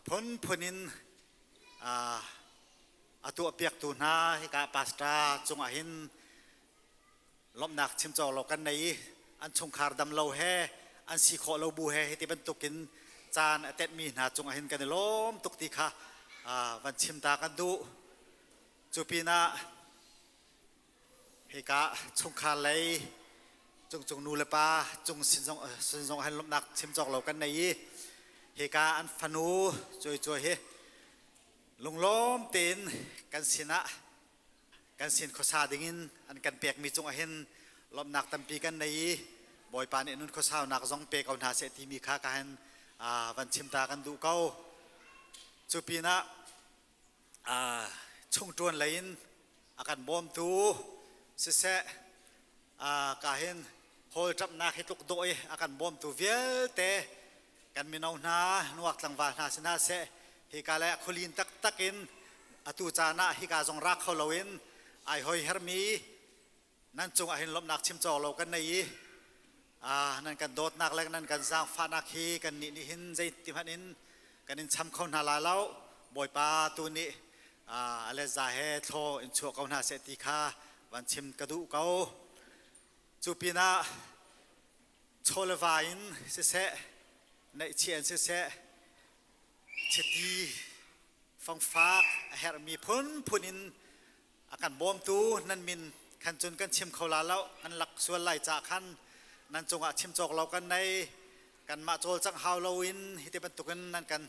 พ้นพ้นินตัวเปียกตูนาฮิกาปาสตราจงอาหินล้มหนักชิมจอเรากันในอันชงคาร์ดำเราแฮอันสีขอเราบูแฮที่เป็นตุกินจานเต็ดมีนาจงอาหินกันในล้มตุกตีค่ะวันชิมตากันดูจูปีนาฮิกาชงคาเลยจงนูเลปาจงสินจงให้ล้มหนักชิมจอเรากันในฮิกาอันฟนูจวยเฮลงล้มเต็นกันสินะกันสินข้อซาดิ่งินอันกันเปียกมีจงอาเห็นลมหนักตั้มปีกันในบ่อยปานนุ่นข้อซาหนักจงเปียกเอาหน้าเสตีมีค่ากันวันชิมตากันดูเก้าจูปีนะชงจวนเลยอาการบอมตูเสะการเห็นโฮลจับนักให้ตุกโดยอาการบอมตูเวลเตกันมีนาหน้านวกตังวานาสนาเสฮิกาเลขลินตักอินอตุจานะฮิกาจงรักเขาเราอินไอหอยเฮร์มีนั่นจงอาหินลมนักชิมจอเรากันในนั่นกันโดดนักแล้วนั่นกันสร้างฟ้านักฮีกันนี่หินใจติพันินกันนินช้ำเขาหนาลาเล้าบ่อยปาตัวนี้อะไรจะเฮโทอินชัวเขาหนาเสติคาวันชิมกระดูเขาจูปีนาโชลวาอินเสะในเชียนเสะเชตีฟังฟ้าเฮร์มีพ้นอินอาการบอมตูนั่นมินขันจนกันชิมเขาลาแล้วอันหลักส่วนไหลจากขันนั่นจงอาชิมจอกเรากันในกันมาโจลจังฮาวโลวินฮิตบรรทุกันนั่นกัน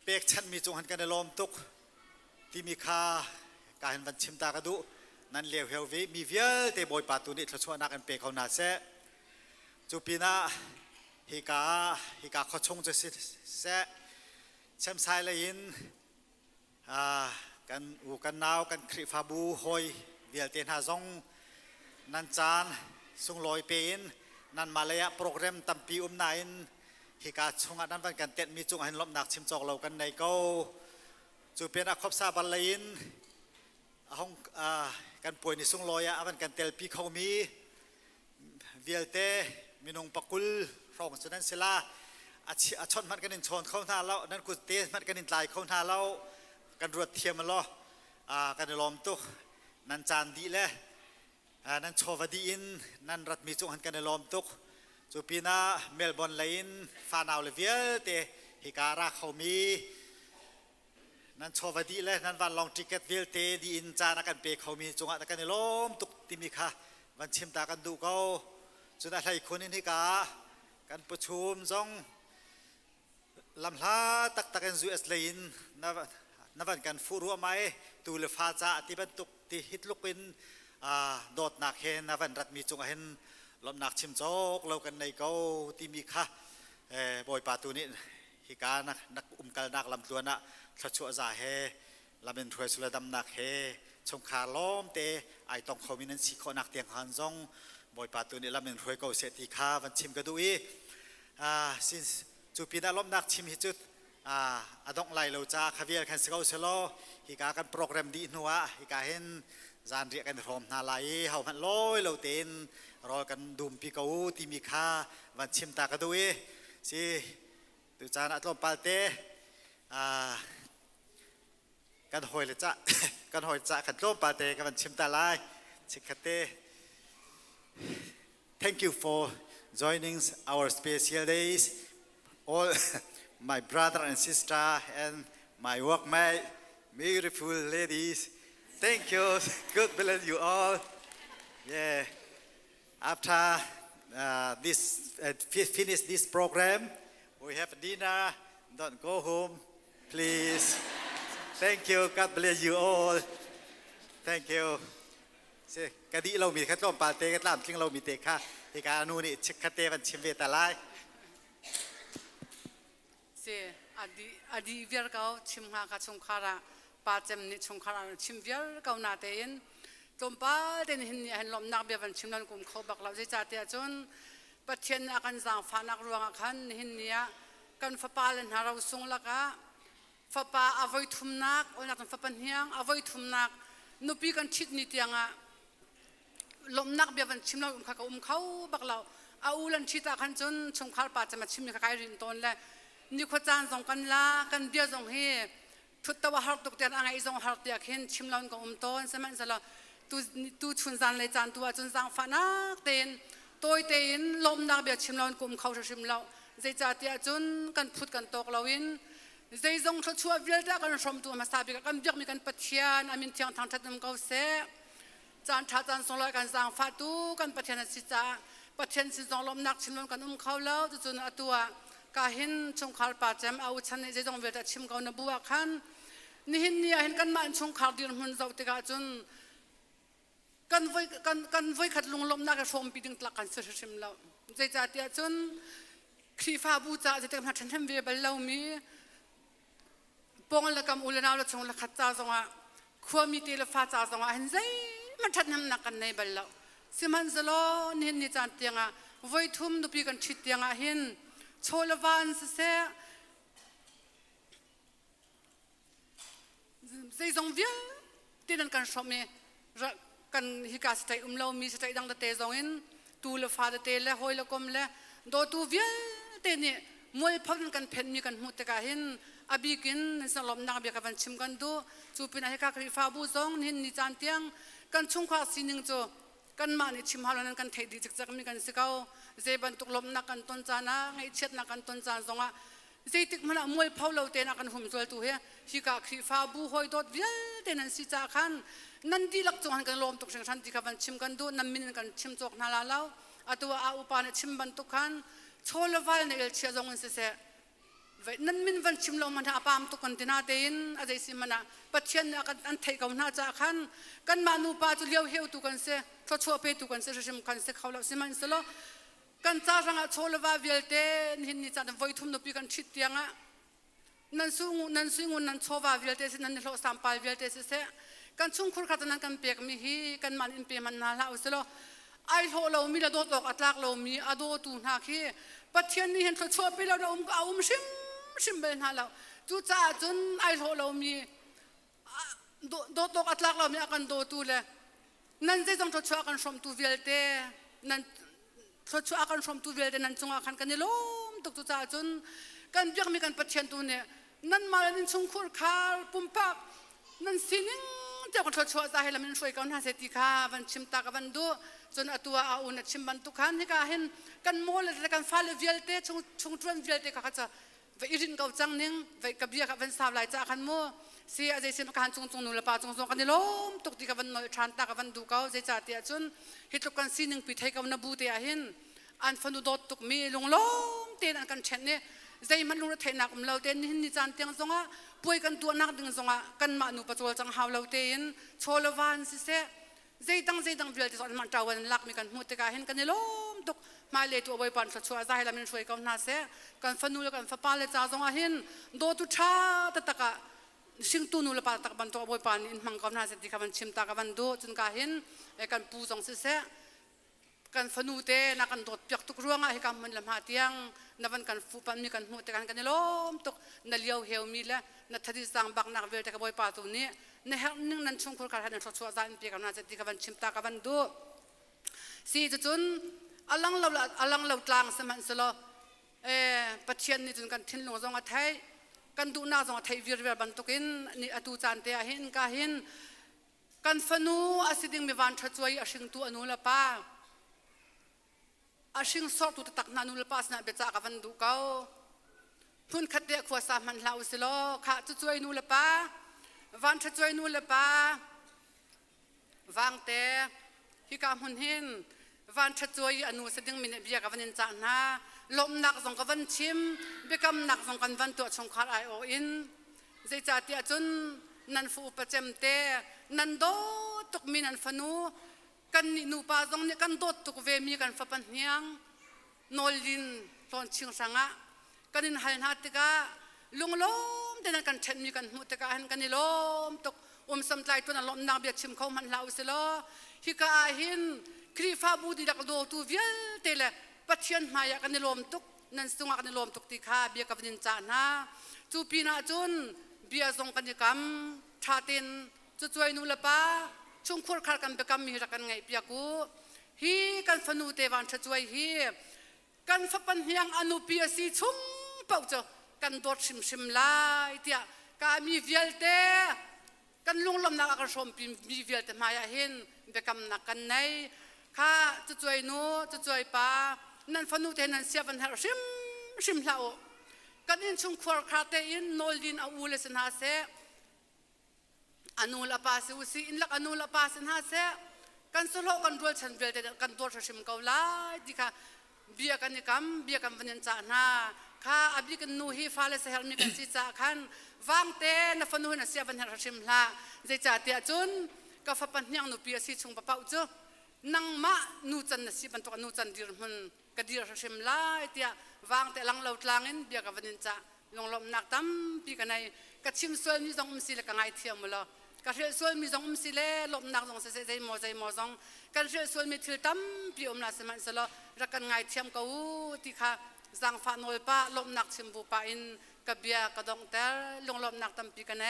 เปียกชันมีจงหันกันในลมตุกที่มีค่าการเห็นวันชิมตากระดุนั่นเลี้ยวเฮลวีมีเวียเตบอยปาตูนิทช่วยนักกันเปียกเขาหนาเสะจูปีนาฮิกาเขาชงจะเสะเช่นสายเลยอินกันอูกันนาวกันคริฟาบูหอยเดียลเตนฮาซงนันจานสุงลอยเป็นนันมาเลยโปรแกรมตั้มปีนายน์ฮิกาชงอันนั้นวันกันเต็ดมีจงให้ลบหนักชิมจอกเรากันในเก้าจูเป็นอัคบซาบัลเลยอินห้องกันป่วยในสุงลอยวันกันเตลปีเขามีเวียลเตมีนงปักุลรองสุนันเซลาอาชนมันกันนินชนเข้าหน้าแล้วนั่นกุเตมันกันนินลายเข้าหน้าแล้วกันรวดเทียมมันล้อกันในลมตุกนั่นจานดีเลยนั่นโชวดีอินนั่นรัฐมีจงหันกันในลมตุกจูปีนาเมลบอนไลน์ฟานาวเลเวียเตฮิการาเขามีนั่นโชวดีเลยนั่นวันลองทิเก็ตเวลเตดีอินจานักกันเปกเขามีจงหันกันในลมตุกที่มีค่ะวันชิมตากันดูเขาจุดอะไรคนนี้ฮิกากันประชุมจงลำลาตักกันจูเอสเลนนับวันกันฟูรัวไหมตูเลฟ้าจ่าที่บรรทุกที่ฮิตลุกินโดดหนักเห็นนับวันรัฐมีจงเห็นลมหนักชิมโจกเรากันในเก้าที่มีค่ะบอยปาตูนี้ฮิกานักกันนักลำตัวนะทัชชัวจ่าเฮลำเป็นถวยสุลดำนักเฮ ชงขาล้อมเตไอต้องเขามีนั้นสิขอนักเตียงหันซองบอยปาตุนี่ละมันรวยเก่าเศรษฐีข้าวันชิมก็ดูอีสิจูปีน่าล้อมนักชิมฮิจุดอดองไล่เราจ้าขวิลคันสกาวเซโลฮิกากันโปรแกรมดีนัวฮิกาเห็นจานเรียกกันพร้อมนาไลเฮาหันลอยเราเต้นรอกันดุมปีเก่าที่มีค่าวันชิมตากระดูอีสิดูจานอัตลมปาเตกันหอยเลยจ้ะกันหอยจ้ะขันโลมปาเตกันวันชิมตาลายชิคเต Thank you for joining our special days all my brother and sister and my workmate beautiful ladies thank you God bless you all yeah after this finish this program we have dinner don't go home please thank you God bless you all thank you กะดิเรามีขั้นตอนปาเต้กันตามจริงเรามีเตะค่ะที่การนูนี่ชิคเตวันชิมเวตาไลเสอดีเวียร์เก่าชิมหากัชงคาราปาเจมนิชงคาราชิมเวียร์เก่านาเตียนตมป้าเดินหินเห็นลมนักเบียวันชิมนันกุมเขาบักเราจะจ่าเตียจนปัจเจียนอาการจางฟ้านักรวงอาการหินเนียกันฟ้าปาเลนหาเราส่งละกะฟ้าปาอวัยทุ่มนักโอ้นักฟ้าปัญญาอวัยทุ่มนักนุปีกันชิดนิตยังอ่ะลมนักเบียวันชิมเราเขาบักเราเอาลันชิตาขันจนชงคาร์ปาจะมาชิมในกายรินตนเลยนี่ขจานส่งกันละกันเบียส่งเฮทุตตะวันหักตกเตียนอะไรส่งหักเตียกเห็นชิมเราก็ต้นสมัยสละตูชุนจานเลยจานตัวชุนจางฟ้านักเตียนตัวเตียนลมนักเบียชิมเรากุมเขาชิมเราใจจ่าเตียจนกันพุดกันตกเราอินใจส่งชัวร์เวียดกันชมตัวมาสาบิกันเบียมีกันปัจเจียนอามินเทียงทางทัดน้ำเขาเสจานชาจานส่งลอยกันจางฟ้าตูกันปัจเจียนสิจ่าปัจเจียนสิจงลมนักชิมเรากันเขาแล้วจนตัวกาหินชงคาร์ปาเจมเอาชันในใจจงเวทชิมเขาหน้าบัวขันนี่หินเนี่ยเห็นกันมาชงคาร์ดินหุ่นเจ้าติกาจนกันไว้ขัดลงลมนักชมปีดึงตลักกันเสือชิมเราใจจ่าเตียจนครีฟ้าบูจ่าจะเต็มหัดฉันทำเวบเล่ามีปองละกำอุลนาละชงละขัดจ่าจงอ่ะขั้วมีเตลฟ้าจ่าจงอ่ะเห็นใจมันชัดน้ำหนักกันในเบลเล่าสิมันจะล้อนี่หินนี่จานเตียงอ่ะไว้ทุ่มดูปีกันชิดเตียงอ่ะเห็นโชลวันเสียใจจงเวียที่นั่นกันชมเนี่ยกันฮิกาสไตเรามีสไตดังตะเตจงอินตูเลฟ้าตะเตเลหอยละกมเลโดตูเวียเตเนี่ยมวยพักกันเพนมีกันมุตตะกาเห็นอบีกินสลอมนักเบียกันชิมกันดูจูเป็นฮิกาคริฟ้าบูจงหินนิจานเตียงกันชุ่งควาสินึงโจกันมาเนี่ยชิมฮาลนั้นกันเทดีจักมีกันสิเขาเจ็บันตุกลมนักกันต้นจานะไงเช็ดนักกันต้นจานสงะเจติกมันมวยเผาเราเตนักกันหุ่มจวลตัวเฮียฮิกาครีฟ้าบูหอยดอดเวียเตนันสิจาคันนั่นดีลักจงหันกันลมตกเชิงชันที่กันชิมกันดูน้ำมินกันชิมจอกนาลาเล่าอัตัวอาอุปาเนี่ยชิมบันตุกันโชลวัลเนี่ยเอลเชียจงเสะนั่นมินวันชิมเรามันอาปามตุกันตินาเตนอะไรสิมันอะปัจเจียนกันอันไทยกันน่าจะคันกันมานูปาจุเลียวเฮวตุกันเสะชัวเปตุกันเสะชิมกันเสะเขาเราสิมันสโลกันจ้าสังอาโชลว่าเวลเตนหินนี่จันไว้ทุ่มนปีกันชิดเตียงอ่ะนั่นสูงนั่นโชว่าเวลเตสินั่นโลสามปลายเวลเตสิเสกันชุ่มคุรขัดนั้นกันเปียกมีฮีกันมันอินเปียมันนาลาอุสโลไอโหเรามีระดดอกอัตลักเรามีอโดตูนาคีปัจเจียนนี่เห็นชัวไปแล้วเราเอาชิมเป็นฮาเราจู่จ้าจนไอโหเรามีดดอกอัตลักเรามีอาการโดตูเลยนั่นจะต้องชัวกันชมตูเวลเตนั่นชัวอาการชมตูเวลเตนั้นจงอาการกันเนี่ยล้มตกตุจ่าจนกันเบียกมีกันปัจเจียนตัวเนี่ยนั่นมาแล้วนี่ชงคุรคาปุ่มปักนั่นสินึงเจ้าคนชัวใจให้เรามันช่วยกันหาเศรษฐีค่ะวันชิมตากับวันดูจนตัวเอาอุณชิมบันตุกันนี่ก็เห็นกันโมเลยแต่กันฟ้าเลยเวลเตชงจวนเวลเตก็จะไปอิรินเกาจังนึงไปกับเบียกับวันสาวหลายจ้ากันโมเสียใจเสียการจงนูละป่าจงกันนี่ล้มตกตีกับวันนอยชันตากับวันดูเกาใจจ่าเตียจนเหตุกันสินึงปีไทยกับนบูเตียเห็นอันฟันดูดตุกมีลงล้มเตียนอันกันเช่นเนี่ยใจมันลงเทนักเราเตียนหินนิจานเตียงจงอ่ะป่วยกันตัวนักดึงจงอ่ะกันมาหนูปัจจุบันจังหาวเราเตียนโชลวันสิเสใจตั้งเวลที่สอนมันเจ้าวันลักมีกันมุตกาเห็นกันนี่ล้มตุกมาเลยตัวใบปันชัวใจเรามันช่วยกันน่าเสกันฟันนูแล้วกันฟ้าปาเลยจ้าจงอ่ะเห็นโดตุชาตะกะ สิงตูนูละปาตักบันตัวบอยปานินมังกรนาเสติคำวันชิมตากันดูจนกาเห็นกันปูจงเสะกันฟนูเตนักกันโดดเปียกตุกร่วงให้กันมันลำหาเตียงนับวันกันฟูปันมีกันหูแต่กันล้มตุกนั่นเลี้ยวเหี่ยวมีแล้วนั่นทัดสังบักนักเวลแต่กับบอยปาตัวนี้ในแห่งนึงนั้นช่วงคนการหันสดสวดใจเปียกกันนาเสติคำวันชิมตากันดูสี่จุนอลังเรากลางสมันสโลปัจเจียนนี่จุนกันทิ้งลงจงอัฐัยกันดูน่าจงอัฐัยวิร์บันตุกินนี่อตุจันเตะหินกาหินกันฟนูอาศิดิงมีวันชัดช่วยอาชิงตัวอนุลปาอาชิงสอดตุตักนานุลปาสนาเบจากกันดูเขาพุ่นขัดเดะขวาสามันลาวสิโลข้าจะช่วยนุลปาวันชัดช่วยนุลปาวางเตะฮิกามุนหินวันชัดช่วยอนุสดิงมินเบียกับวันนินจานาลมหนักส่งกับวันชิมเบกำหนักส่งกันวันตัวชงคาร์ไอโออินใจจ่าเตียจนนันฟูประจำเตนันโดตุกมีนันฟนูกันนูปาจงเนี่ยกันโดตุกเวมีกันฟับปันเนียงนอลินตอนชิงสังะกันนินหันหัตติกาลุงล้มเดนันกันเช่นมีกันมุตกาหันกันนิล้มตุกสัมใจตัวนั้นลมนาเบียชิมเขามันลาวสิโลฮิกาหินครีฟาบูดีดักโดตูเวลเตเลปัจเจียนมายกันนิลมตุกนันสุงกันนิลมตุกติขาเบียกับนินจานาจูปีนาจุนเบียทรงกันยกรรมชาตินจะช่วยนุลปาช่วงควรขาดกันเบกำมีรักกันไงเปียกูฮีกันฟนูเตวันจะช่วยฮีกันฟับปันเฮียงอนุเปียสีชุ่มเป่าเจอกันโดดชิมลายเตียกามีเวียลเตกันลุงลมนักกระชมมีเวียลเตมายาเห็นเบกำนักกันในข้าจะช่วยนูจะช่วยปานั่นฟนูเตนันเสียบันหาชิมลาวกันอินช่วงควรขาดเตอินโนลินอาวูเลสนาเซอนุลปาสิวสีอินลักอนุลปาสินหาเสกันสโลกันรัวฉันเบลเตกันตัวชิมเกาลาดิค่ะเบียกันนิกัมเบียกันวันยันจานาข้าอภิกันนูฮีฟาเลสเฮลมีกันสิจาคันวางเตนฟนูนัสเสียบันหาชิมลาใจจ่าเตียจุนกับฟับปัญญานูเปียสิชงปะเป้าจูนังมะนูจันนัสสิบันตัวนูจันดิรมันกระดิรชิมลาเตียวางเตลังเหล่าตลางินเบียกันวันยันจาลงลมนักตั้มปีกันในกระชิมส่วนนี้ต้องสิละกันไงเทียมมุลกันเชื่อส่วนมีจงสิเล่ลมนักจงเสใจมอใจมอจงกันเชื่อส่วนมีทิลตั้มปีอมนาสมันสละรักกันไงเทียมกูที่ข้าจังฟ้าโนยป้าลมนักชิมบุปาอินกับเบียกระดองแต่ลงลมนักตั้มปีกันใน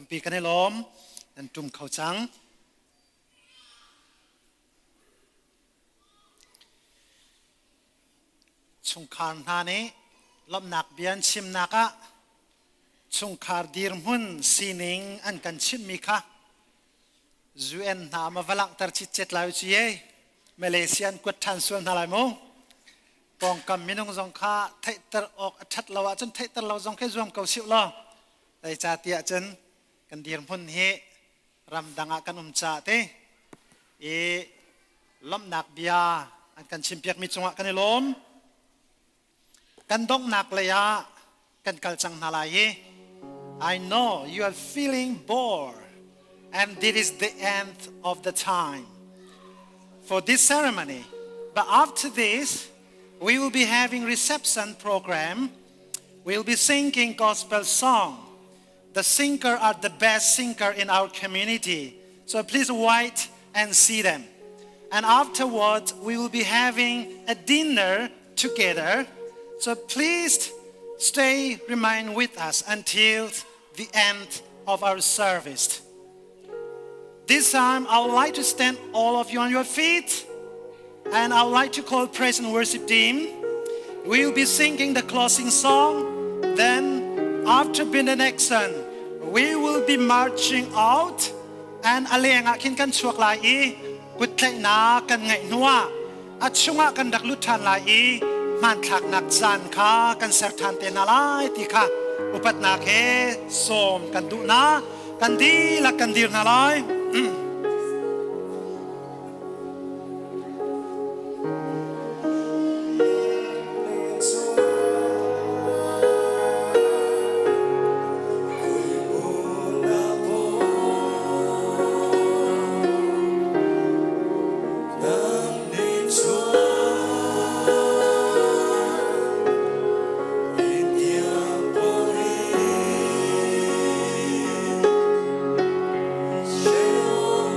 ตัมปีกันให้ลมนันจุ่มเขาจังชงคารนานี้ลมหนักเบียนชิมนักะชงคารดีรมุนซีนิงอันกันชิมมีค่ะจูเอ็นนามาฝรั่งตรชิดเจ็ดลายจีเอมาเลเซียนกวดทันส่วนอะไรมั้งปองกำมินงจงค่าไทยตรออกชัดเราจนไทยตรเราจงแค่รวมเก่าสิบล้อแต่จ่าเตียจนกันดีรมุนเฮรำดังกันจ่าเตลมหนักเบียอันกันชิมเปียกมีจงกันในลมกันดงหนักเลยอะกันกัลจังนาลาย I know you are feeling bored and this is the end of the time for this ceremony but after this we will be having reception program we will be singing gospel song the singer are the best singer in our community so please wait and see them and afterwards we will be having a dinner together so please stay remain with us until the end of our service. This time I would like to stand all of you on your feet and I would like to call praise and worship team. We will be singing the closing song. Then after benediction we will be marching out and alenga kin kan chuak lai kut tlai na kan ngai nuwa achunga kan dak lutan lai man thak nak zan kha kan ser than te na lai ti kha upat na khe som kan du na kan di la kan dir na lai Show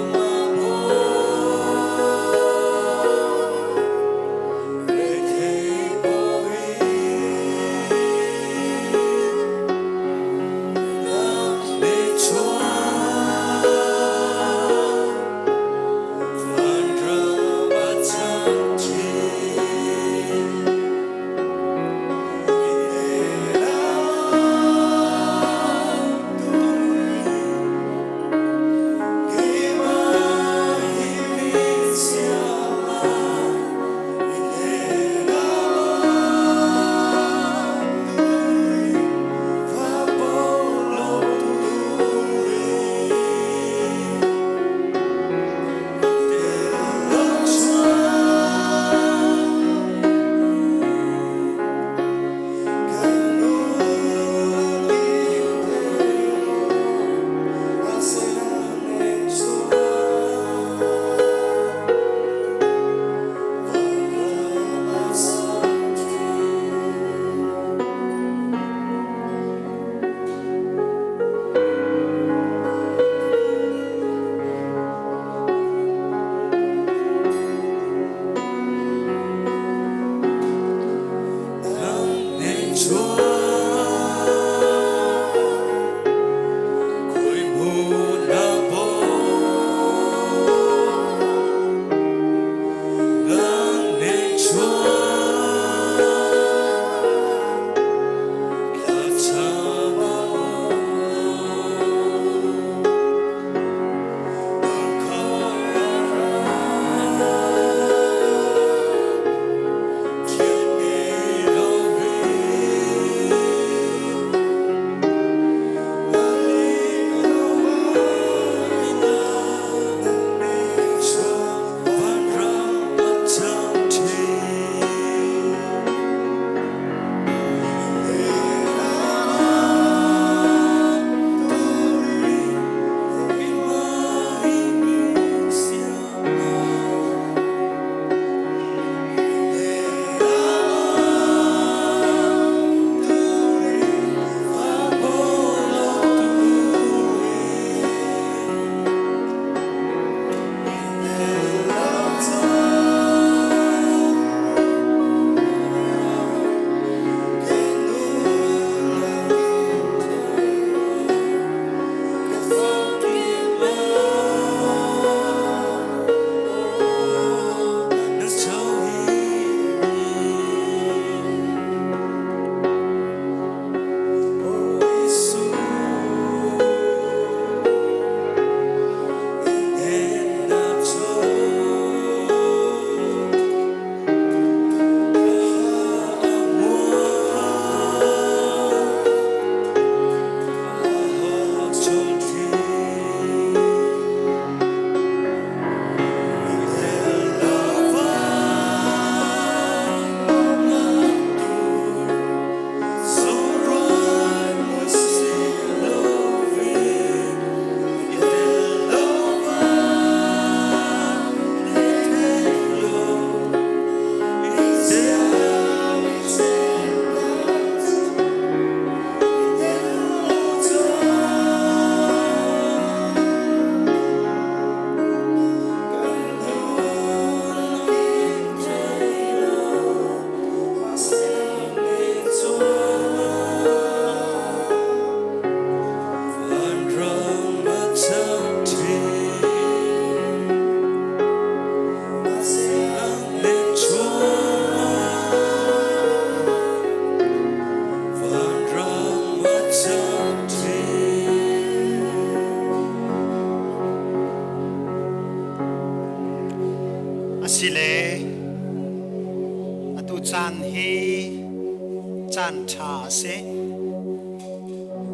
chan cha se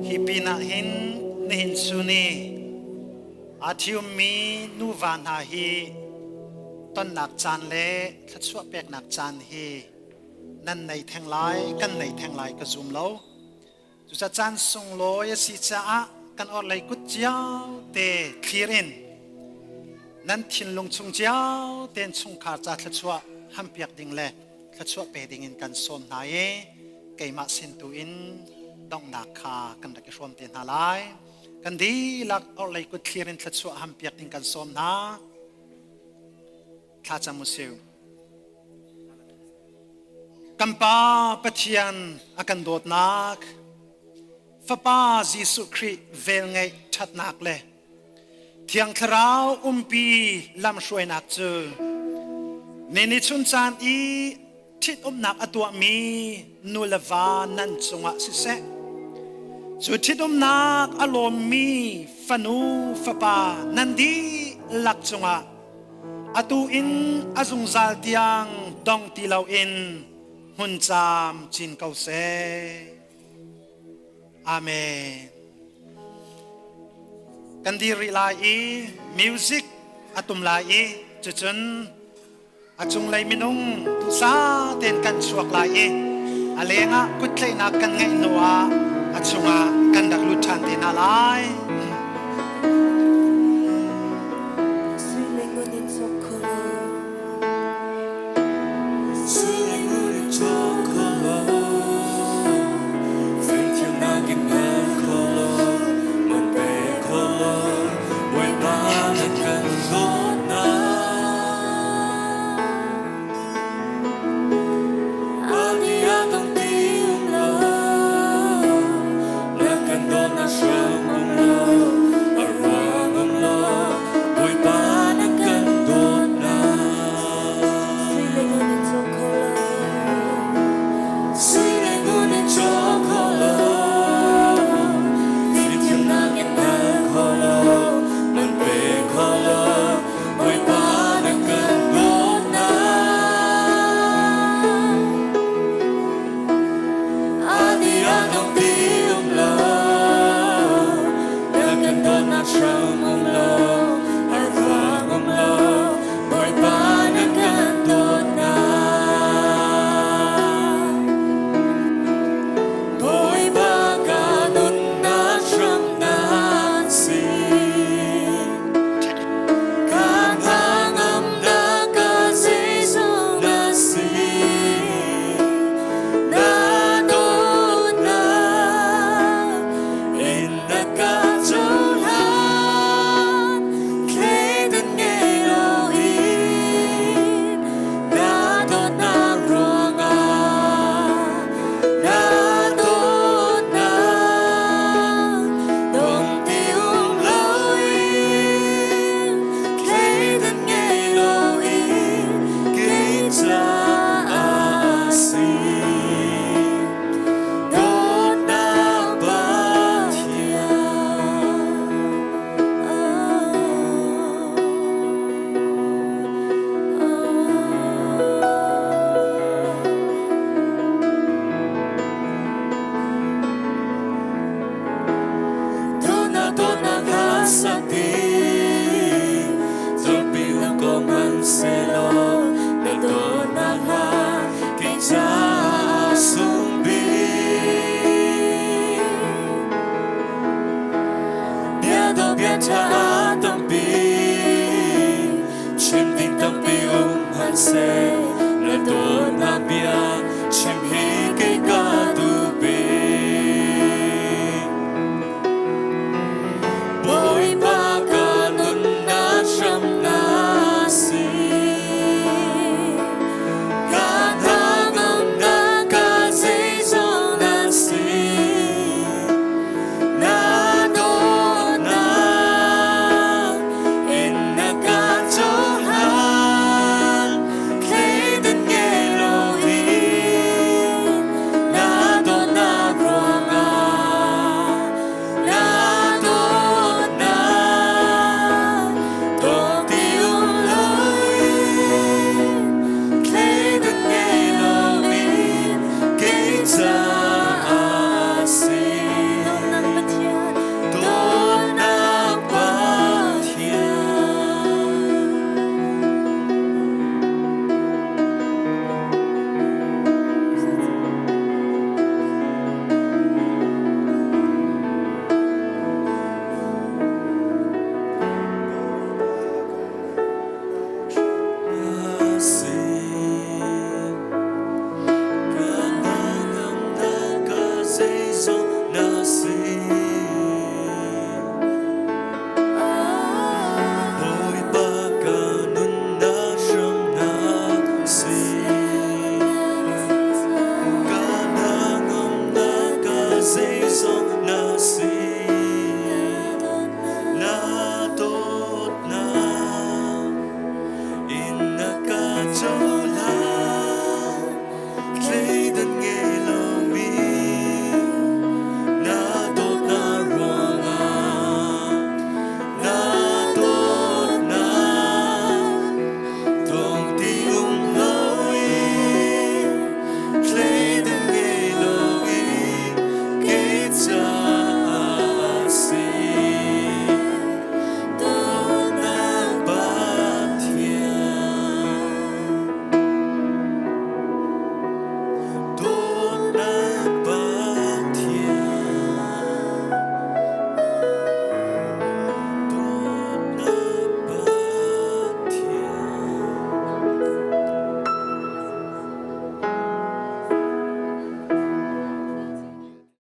hi pina hin nihin suni athiu mi nu van ha hi ton nak chan le thachua pek nak chan hi nan nei theng lai kan nei theng lai ka zum lo chu cha chan sung lo ya si cha a kan or lai kut chiao te clear in nan thin lung chung chiao ten chung khar cha thachua ham piak ding le thachua pe ding in kan som na ye keima sin tu in dong na kha kan da ke som ten ha lai kan di lak or lai kut clear in thachua ham piak ding kan som na tha cha mu seu kampa pathian akan dot nak fapa Jesu Christ vel ngai that nak le thiang tharau umpi lam shoi nak chu neni chun chan i thit nak atwa mi nulawa nan chunga si se chu thit nak alom mi fanu fapa nandi lak chunga atu in azung zal tiang dong ti lau in hun cham chin kau se amen kan di ri lai music atum lai chuchun achung lai minung tu sa ten kan suak lai alenga kutlai na kan ngai noa achunga kan dak lu than tin alai Say